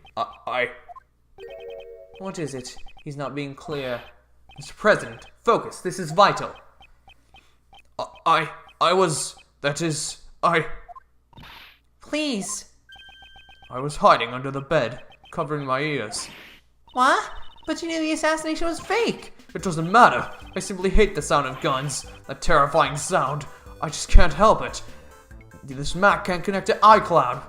What is it? He's not being clear. Mr. President, focus. This is vital. Please. I was hiding under the bed, covering my ears. What? But you knew the assassination was fake. It doesn't matter. I simply hate the sound of guns. That terrifying sound. I just can't help it. This Mac can't connect to iCloud.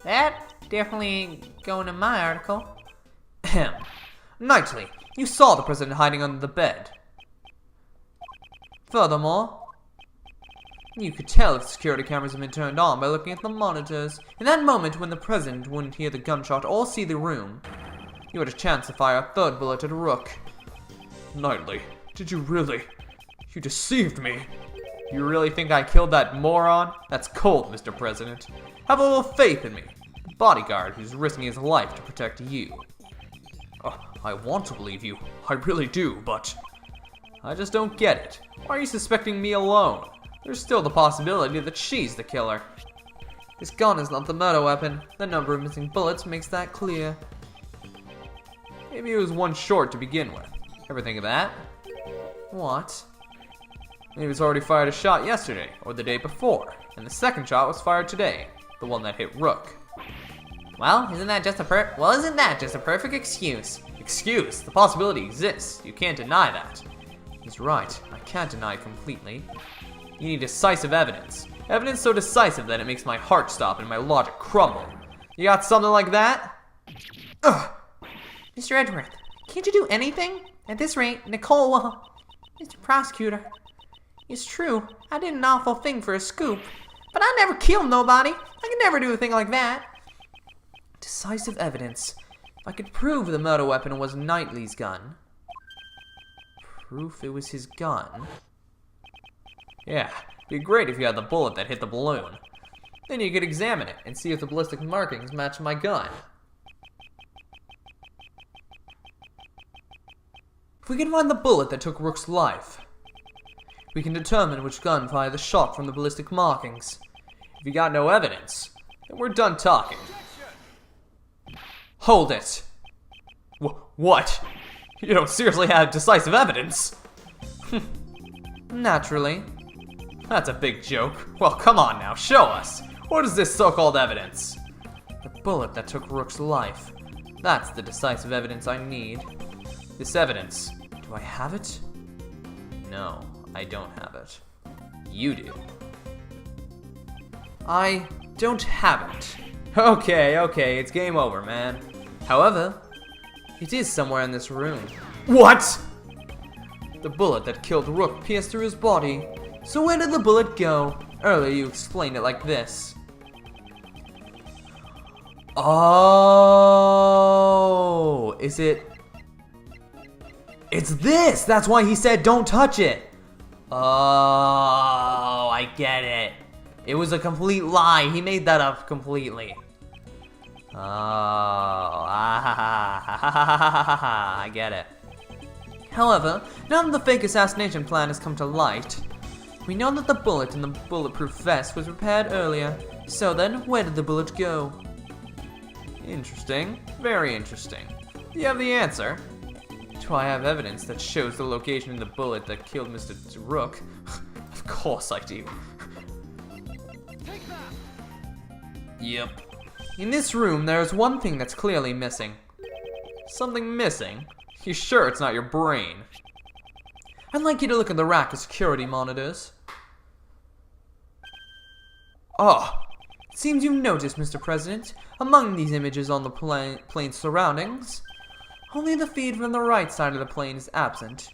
That definitely ain't going in my article. Ahem. Knightley, you saw the president hiding under the bed. Furthermore, you could tell if the security cameras had been turned on by looking at the monitors. In that moment when the president wouldn't hear the gunshot or see the room, you had a chance to fire a 3rd bullet at Rook. Knightley, did you really? You deceived me. You really think I killed that moron? That's cold, Mr. President. Have a little faith in me. A bodyguard who's risking his life to protect you. I want to believe you. I really do, but I just don't get it. Why are you suspecting me alone? There's still the possibility that she's the killer. This gun is not the murder weapon. The number of missing bullets makes that clear. Maybe it was one short to begin with. Ever think of that? What? Maybe it's already fired a shot yesterday, or the day before, and the 2nd shot was fired today, the one that hit Rook. Well, isn't that just a perfect excuse? Excuse? The possibility exists. You can't deny that. He's right. I can't deny it completely. You need decisive evidence. Evidence so decisive that it makes my heart stop and my logic crumble. You got something like that? Ugh. Mr. Edgeworth, can't you do anything? At this rate, Nicole will... Mr. Prosecutor, it's true, I did an awful thing for a scoop, But I never killed nobody. I could never do a thing like that. Decisive evidence. If I could prove the murder weapon was Knightley's gun. Proof it was his gun? Yeah, it'd be great if you had the bullet that hit the balloon. Then you could examine it and see if the ballistic markings match my gun. If we can find the bullet that took Rook's life, we can determine which gun fired the shot from the ballistic markings. If you got no evidence, then we're done talking. Hold it! What? You don't seriously have decisive evidence? Naturally. That's a big joke. Well, come on now, show us. What is this so-called evidence? The bullet that took Rook's life. That's the decisive evidence I need. This evidence, do I have it? No, I don't have it. You do. I don't have it. Okay, it's game over, man. However, it is somewhere in this room. What? The bullet that killed Rook pierced through his body. So where did the bullet go? Earlier you explained it like this. Oh, is it? It's this! That's why he said don't touch it! Oh, I get it. It was a complete lie. He made that up completely. Oh, I get it. However, now that the fake assassination plan has come to light, we know that the bullet in the bulletproof vest was repaired earlier. So then, where did the bullet go? Interesting. Very interesting. You have the answer. Do I have evidence that shows the location of the bullet that killed Mr. Rook? Of course I do. Yep. In this room, there is one thing that's clearly missing. Something missing? You sure it's not your brain? I'd like you to look at the rack of security monitors. Oh, it seems you've noticed, Mr. President, among these images on the plane's surroundings, only the feed from the right side of the plane is absent.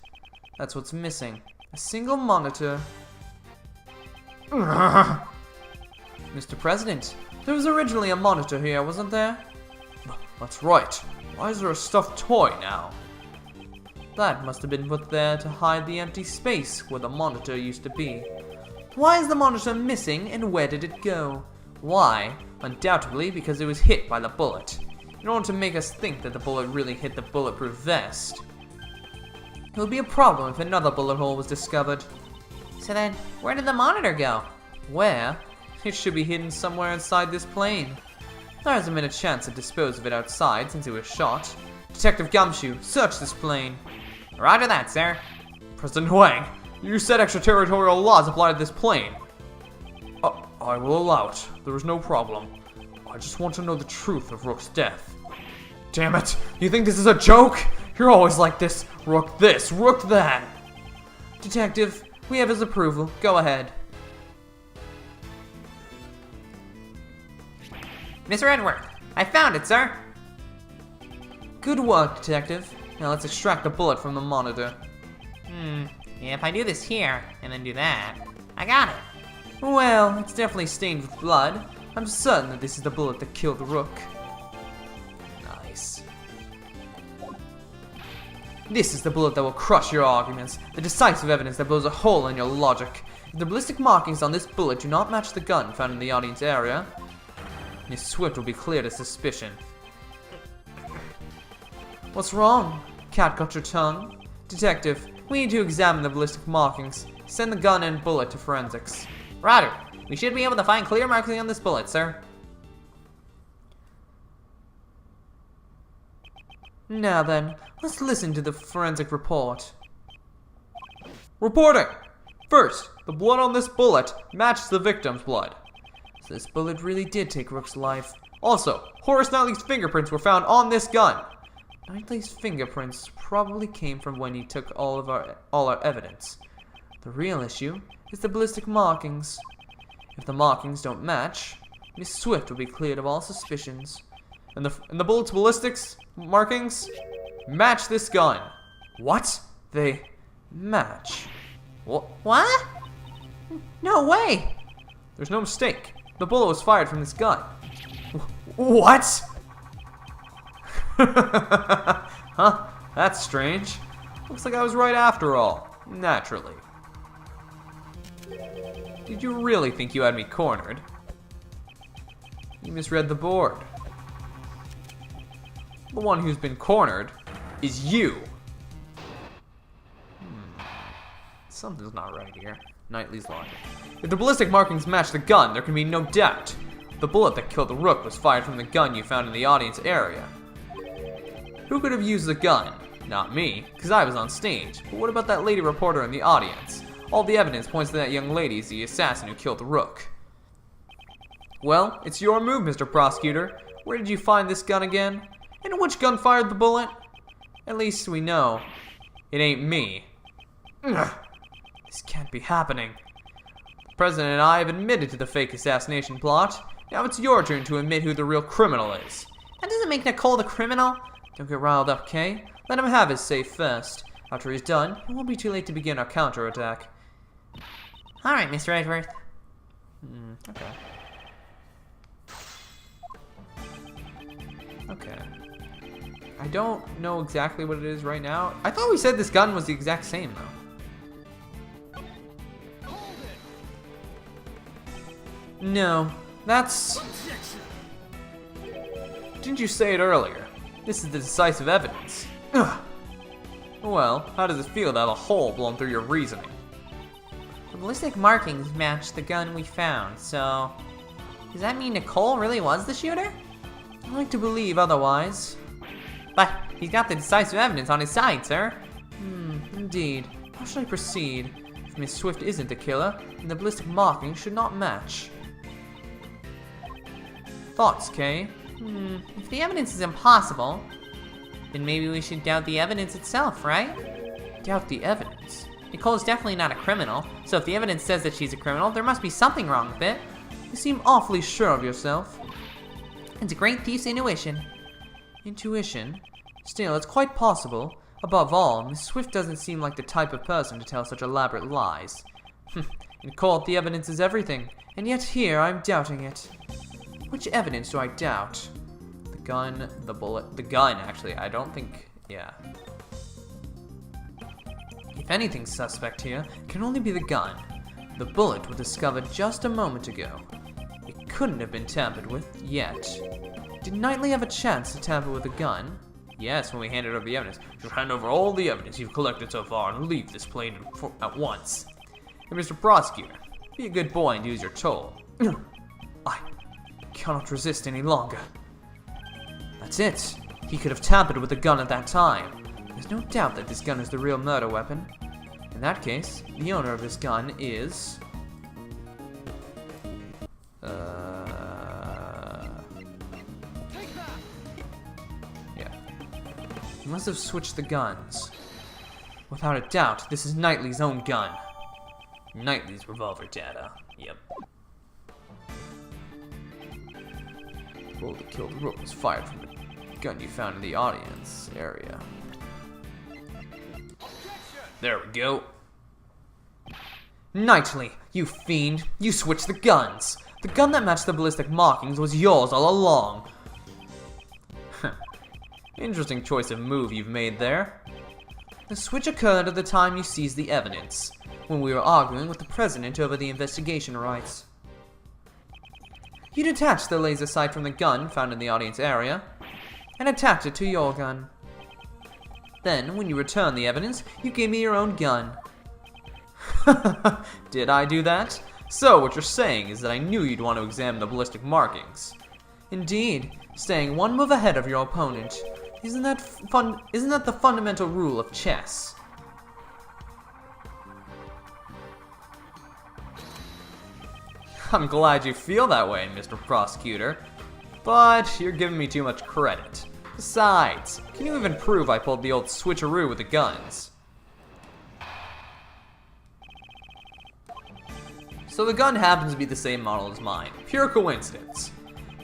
That's what's missing. A single monitor. Mr. President, there was originally a monitor here, wasn't there? That's right. Why is there a stuffed toy now? That must have been put there to hide the empty space where the monitor used to be. Why is the monitor missing and where did it go? Why? Undoubtedly because it was hit by the bullet. In order to make us think that the bullet really hit the bulletproof vest. It would be a problem if another bullet hole was discovered. So then, where did the monitor go? Where? It should be hidden somewhere inside this plane. There hasn't been a chance to dispose of it outside since it was shot. Detective Gumshoe, search this plane. Roger that, sir. President Huang, you said extraterritorial laws apply to this plane. I will allow it. There is no problem. I just want to know the truth of Rook's death. Damn it! You think this is a joke? You're always like this, Rook that! Detective, we have his approval. Go ahead. Mr. Edworth, I found it, sir. Good work, Detective. Now let's extract the bullet from the monitor. Yeah, if I do this here, and then do that, I got it. Well, it's definitely stained with blood. I'm certain that this is the bullet that killed Rook. Nice. This is the bullet that will crush your arguments, the decisive evidence that blows a hole in your logic. If the ballistic markings on this bullet do not match the gun found in the audience area, Miss Swift will be cleared of suspicion. What's wrong? Cat got your tongue? Detective, we need to examine the ballistic markings. Send the gun and bullet to forensics. Roger. We should be able to find clear markings on this bullet, sir. Now then, let's listen to the forensic report. Reporting! First, the blood on this bullet matches the victim's blood. So this bullet really did take Rook's life. Also, Horace Knightley's fingerprints were found on this gun. Knightley's fingerprints probably came from when he took all our evidence. The real issue is the ballistic markings. If the markings don't match, Miss Swift will be cleared of all suspicions. And the bullet's ballistics markings match this gun. What? They match. What? No way! There's no mistake. The bullet was fired from this gun. What? Huh? That's strange. Looks like I was right after all. Naturally. Did you really think you had me cornered? You misread the board. The one who's been cornered is you. Something's not right here. Knightley's logic. If the ballistic markings match the gun, there can be no doubt. The bullet that killed the Rook was fired from the gun you found in the audience area. Who could have used the gun? Not me, because I was on stage. But what about that lady reporter in the audience? All the evidence points to that young lady as the assassin who killed the Rook. Well, it's your move, Mr. Prosecutor. Where did you find this gun again? And which gun fired the bullet? At least we know. It ain't me. Ugh. This can't be happening. The President and I have admitted to the fake assassination plot. Now it's your turn to admit who the real criminal is. That doesn't make Nicole the criminal. Don't get riled up, Kay. Let him have his say first. After he's done, it won't be too late to begin our counterattack. Alright, Mr. Edgeworth. Okay. Okay. I don't know exactly what it is right now. I thought we said this gun was the exact same, though. No, that's... Didn't you say it earlier? This is the decisive evidence. Ugh. Well, how does it feel to have a hole blown through your reasoning? The ballistic markings match the gun we found, so... Does that mean Nicole really was the shooter? I like to believe otherwise. But he's got the decisive evidence on his side, sir. Indeed. How should I proceed? If Miss Swift isn't the killer, then the ballistic markings should not match. Thoughts, Kay? If the evidence is impossible, then maybe we should doubt the evidence itself, right? Doubt the evidence? Nicole's definitely not a criminal, so if the evidence says that she's a criminal, there must be something wrong with it. You seem awfully sure of yourself. It's a great thief's intuition. Intuition? Still, it's quite possible. Above all, Miss Swift doesn't seem like the type of person to tell such elaborate lies. In court, the evidence is everything, and yet here I'm doubting it. Which evidence do I doubt? The gun, the bullet, the gun, actually. I don't think, yeah. If anything's suspect here, it can only be the gun. The bullet was discovered just a moment ago. It couldn't have been tampered with yet. Did Knightley have a chance to tamper with the gun? Yes, when we handed over the evidence. You should hand over all the evidence you've collected so far and leave this plane at once. And Mr. Prosecutor, be a good boy and do as you're told. I cannot resist any longer. That's it. He could have tampered with the gun at that time. There's no doubt that this gun is the real murder weapon. In that case, the owner of this gun is... Yeah. He must have switched the guns. Without a doubt, this is Knightley's own gun. Knightley's revolver data. Yep. The bullet that killed the Rook was fired from the gun you found in the audience area. There we go. Knightley, you fiend. You switched the guns. The gun that matched the ballistic markings was yours all along. Interesting choice of move you've made there. The switch occurred at the time you seized the evidence, when we were arguing with the President over the investigation rights. You detached the laser sight from the gun found in the audience area, and attached it to your gun. Then, when you returned the evidence, you gave me your own gun. Did I do that? So, what you're saying is that I knew you'd want to examine the ballistic markings. Indeed, staying one move ahead of your opponent. Isn't that the fundamental rule of chess? I'm glad you feel that way, Mr. Prosecutor. But you're giving me too much credit. Besides, can you even prove I pulled the old switcheroo with the guns? So the gun happens to be the same model as mine. Pure coincidence.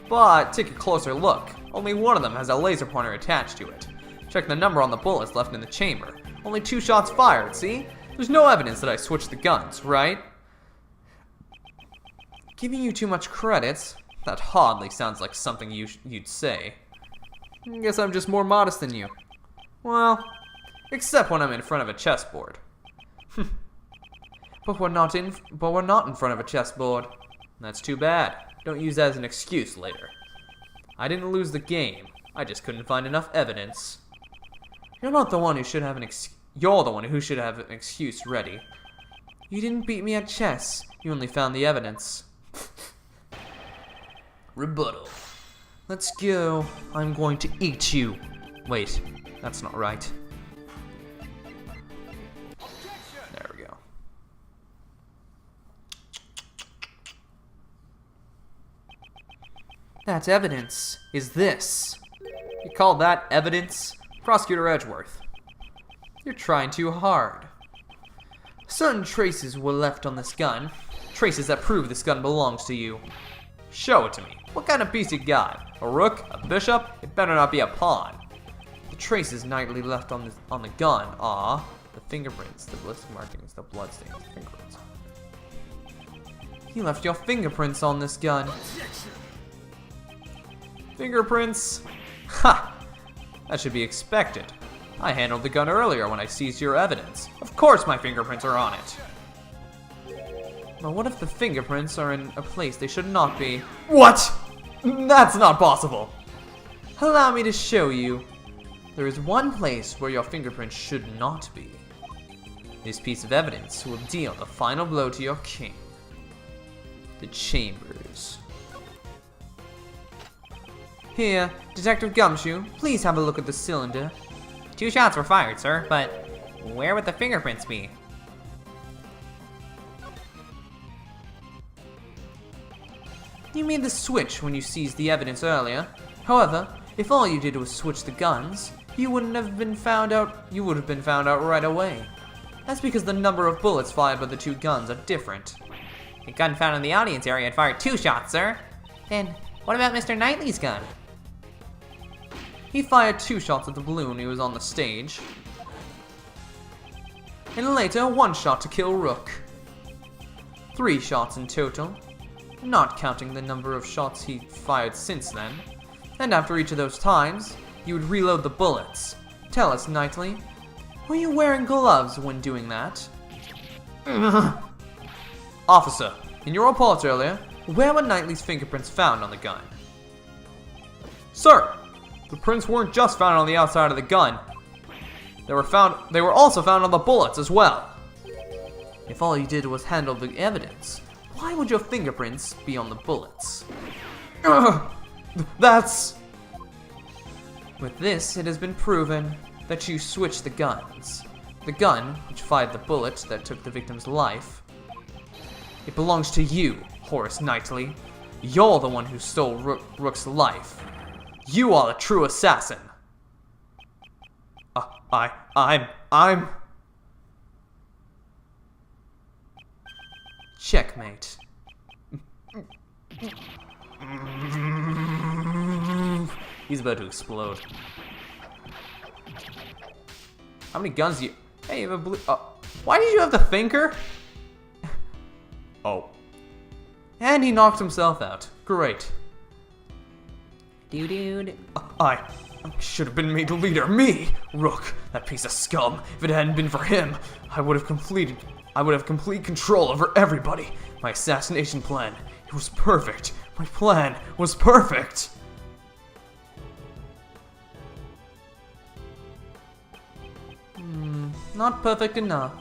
But take a closer look. Only one of them has a laser pointer attached to it. Check the number on the bullets left in the chamber. Only 2 shots fired, see? There's no evidence that I switched the guns, right? Giving you too much credit? That hardly sounds like something you'd say. Guess I'm just more modest than you. Well, except when I'm in front of a chessboard. But we're not in front of a chessboard. That's too bad. Don't use that as an excuse later. I didn't lose the game. I just couldn't find enough evidence. You're not the one who should have You're the one who should have an excuse ready. You didn't beat me at chess. You only found the evidence. Rebuttal. Let's go. I'm going to eat you. Wait, that's not right. There we go. That evidence is this. You call that evidence? Prosecutor Edgeworth. You're trying too hard. Certain traces were left on this gun. Traces that prove this gun belongs to you. Show it to me. What kind of piece you got? A rook? A bishop? It better not be a pawn. The traces Knightley left on the gun are the fingerprints, the ballistic markings, the bloodstains, the fingerprints. You left your fingerprints on this gun. Fingerprints? Ha! That should be expected. I handled the gun earlier when I seized your evidence. Of course my fingerprints are on it. But what if the fingerprints are in a place they should not be? What? That's not possible. Allow me to show you. There is one place where your fingerprints should not be. This piece of evidence will deal the final blow to your king. The chambers. Here, Detective Gumshoe, please have a look at the cylinder. 2 shots were fired, sir, but where would the fingerprints be? You made the switch when you seized the evidence earlier. However, if all you did was switch the guns, you would have been found out right away. That's because the number of bullets fired by the 2 guns are different. The gun found in the audience area had fired 2 shots, sir. Then, what about Mr. Knightley's gun? He fired 2 shots at the balloon when he was on the stage. And later, 1 shot to kill Rook. 3 shots in total, not counting the number of shots he fired since then. And after each of those times, you would reload the bullets. Tell us, Knightley, were you wearing gloves when doing that? Officer, in your report earlier, where were Knightley's fingerprints found on the gun? Sir, the prints weren't just found on the outside of the gun. They were also found on the bullets as well. If all you did was handle the evidence, why would your fingerprints be on the bullets? That's... With this, it has been proven that you switched the guns. The gun, which fired the bullet that took the victim's life, it belongs to you, Horace Knightley. You're the one who stole Rook's life. You are the true assassin. I'm... Checkmate. He's about to explode. How many guns do you... Hey, you have a blue... why did you have the finger? Oh. And he knocked himself out. Great. Dude. I should have been made leader. Me! Rook, that piece of scum. If it hadn't been for him, I would have complete control over everybody. My assassination plan, it was perfect. My plan was perfect. Not perfect enough.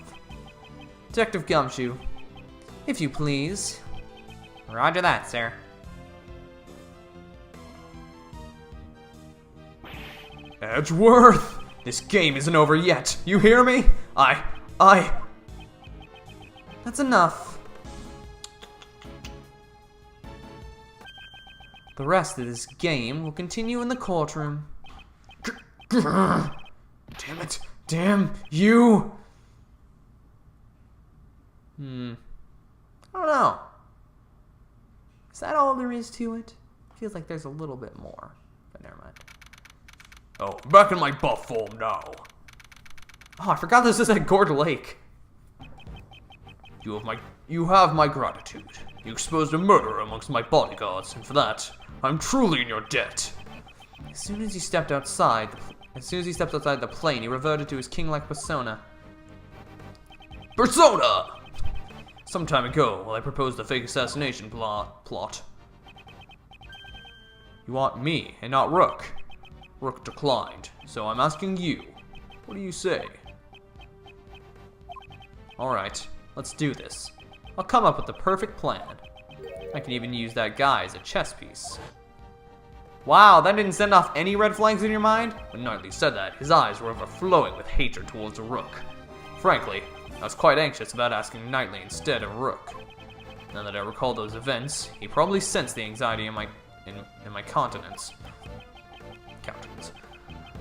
Detective Gumshoe, if you please. Roger that, sir. Edgeworth! This game isn't over yet. You hear me? That's enough. The rest of this game will continue in the courtroom. Damn it. Damn you. I don't know. Is that all there is to it? Feels like there's a little bit more, but never mind. Oh, back in my buff form now. Oh, I forgot this is at Gourd Lake. You have my gratitude. You exposed a murder amongst my bodyguards, and for that, I'm truly in your debt. As soon as he stepped outside the plane, he reverted to his king-like persona. Persona! Some time ago, while I proposed the fake assassination plot. You want me, and not Rook. Rook declined, so I'm asking you. What do you say? Alright, let's do this. I'll come up with the perfect plan. I can even use that guy as a chess piece. Wow, that didn't send off any red flags in your mind? When Knightley said that, his eyes were overflowing with hatred towards Rook. Frankly, I was quite anxious about asking Knightley instead of Rook. Now that I recall those events, he probably sensed the anxiety in my countenance.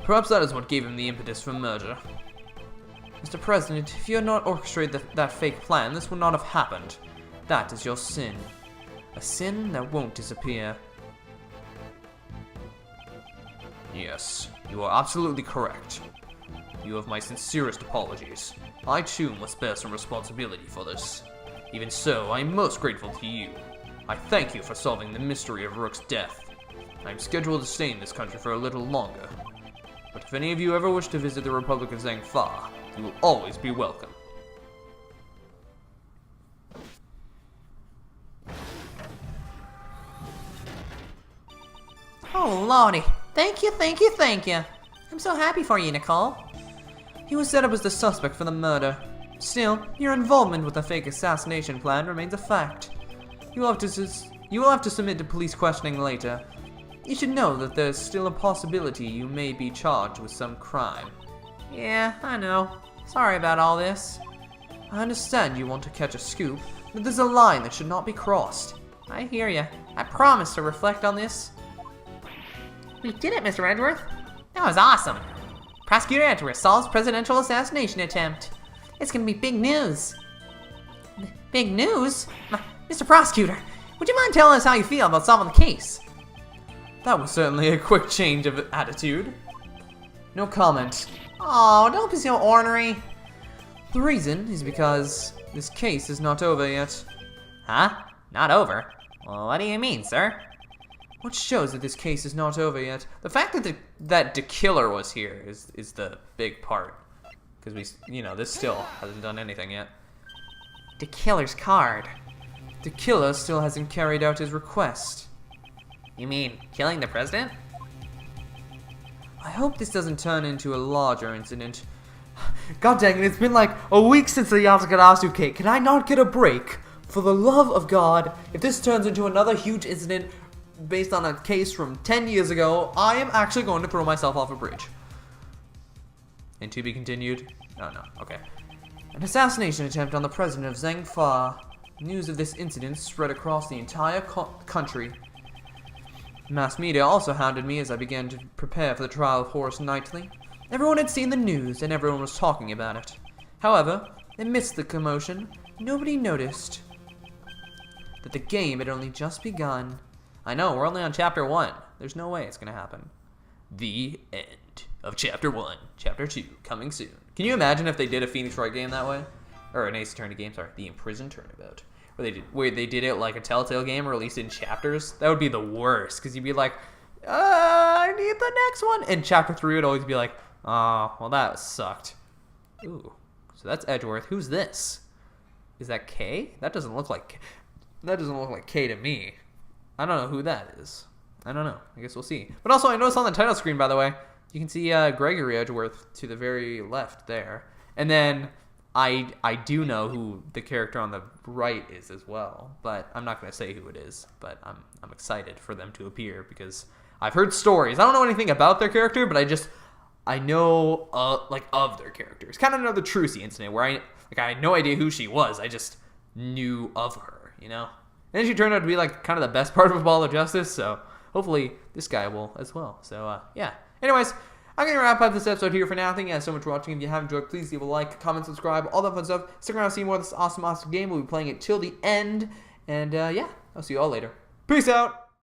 Perhaps that is what gave him the impetus for murder. Mr. President, if you had not orchestrated that fake plan, this would not have happened. That is your sin. A sin that won't disappear. Yes, you are absolutely correct. You have my sincerest apologies. I too must bear some responsibility for this. Even so, I am most grateful to you. I thank you for solving the mystery of Rook's death. I am scheduled to stay in this country for a little longer. But if any of you ever wish to visit the Republic of Zhangfa, you will always be welcome. Oh, lordy. Thank you, thank you, thank you. I'm so happy for you, Nicole. He was set up as the suspect for the murder. Still, your involvement with the fake assassination plan remains a fact. You will have to submit to police questioning later. You should know that there's still a possibility you may be charged with some crime. Yeah, I know. Sorry about all this. I understand you want to catch a scoop, but there's a line that should not be crossed. I hear you. I promise to reflect on this. We did it, Mr. Edgeworth. That was awesome. Prosecutor Edgeworth solves presidential assassination attempt. It's gonna be big news. Big news? Mr. Prosecutor, would you mind telling us how you feel about solving the case? That was certainly a quick change of attitude. No comment. Oh, don't be so ornery. The reason is because this case is not over yet. Huh? Not over? Well, what do you mean, sir? What shows that this case is not over yet? The fact that the killer was here is the big part. Because this still hasn't done anything yet. The killer's card. The killer still hasn't carried out his request. You mean killing the president? I hope this doesn't turn into a larger incident. God dang it, it's been like a week since the Yasukarasu cake. Can I not get a break? For the love of God, if this turns into another huge incident based on a case from 10 years ago, I am actually going to throw myself off a bridge. And to be continued? Oh no, okay. An assassination attempt on the president of Zhangfa. News of this incident spread across the entire country. Mass media also hounded me as I began to prepare for the trial of Horace Knightley. Everyone had seen the news and everyone was talking about it. However, amidst the commotion, nobody noticed that the game had only just begun. I know, we're only on chapter 1. There's no way it's gonna happen. The end of chapter 1. Chapter 2 coming soon. Can you imagine if they did a Phoenix Wright game that way? Or an Ace Attorney game, sorry. The Imprisoned Turnabout. Where they did it like a Telltale game released in chapters. That would be the worst, because you'd be like, I need the next one. And chapter 3 would always be like, oh, well that sucked. Ooh, so that's Edgeworth. Who's this? Is that Kay? That doesn't look like Kay to me. I don't know who that is. I don't know. I guess we'll see. But also, I noticed on the title screen, by the way, you can see Gregory Edgeworth to the very left there. And then I do know who the character on the right is as well, but I'm not going to say who it is. But I'm excited for them to appear because I've heard stories. I don't know anything about their character, but I know of their characters. Kind of know the Trucy incident where I had no idea who she was. I just knew of her, you know. And she turned out to be like kind of the best part of Ball of Justice, so hopefully this guy will as well. So yeah. Anyways, I'm going to wrap up this episode here for now. Thank you guys so much for watching. If you have enjoyed, please leave a like, comment, subscribe, all that fun stuff. Stick around to see more of this awesome game. We'll be playing it till the end. And yeah, I'll see you all later. Peace out!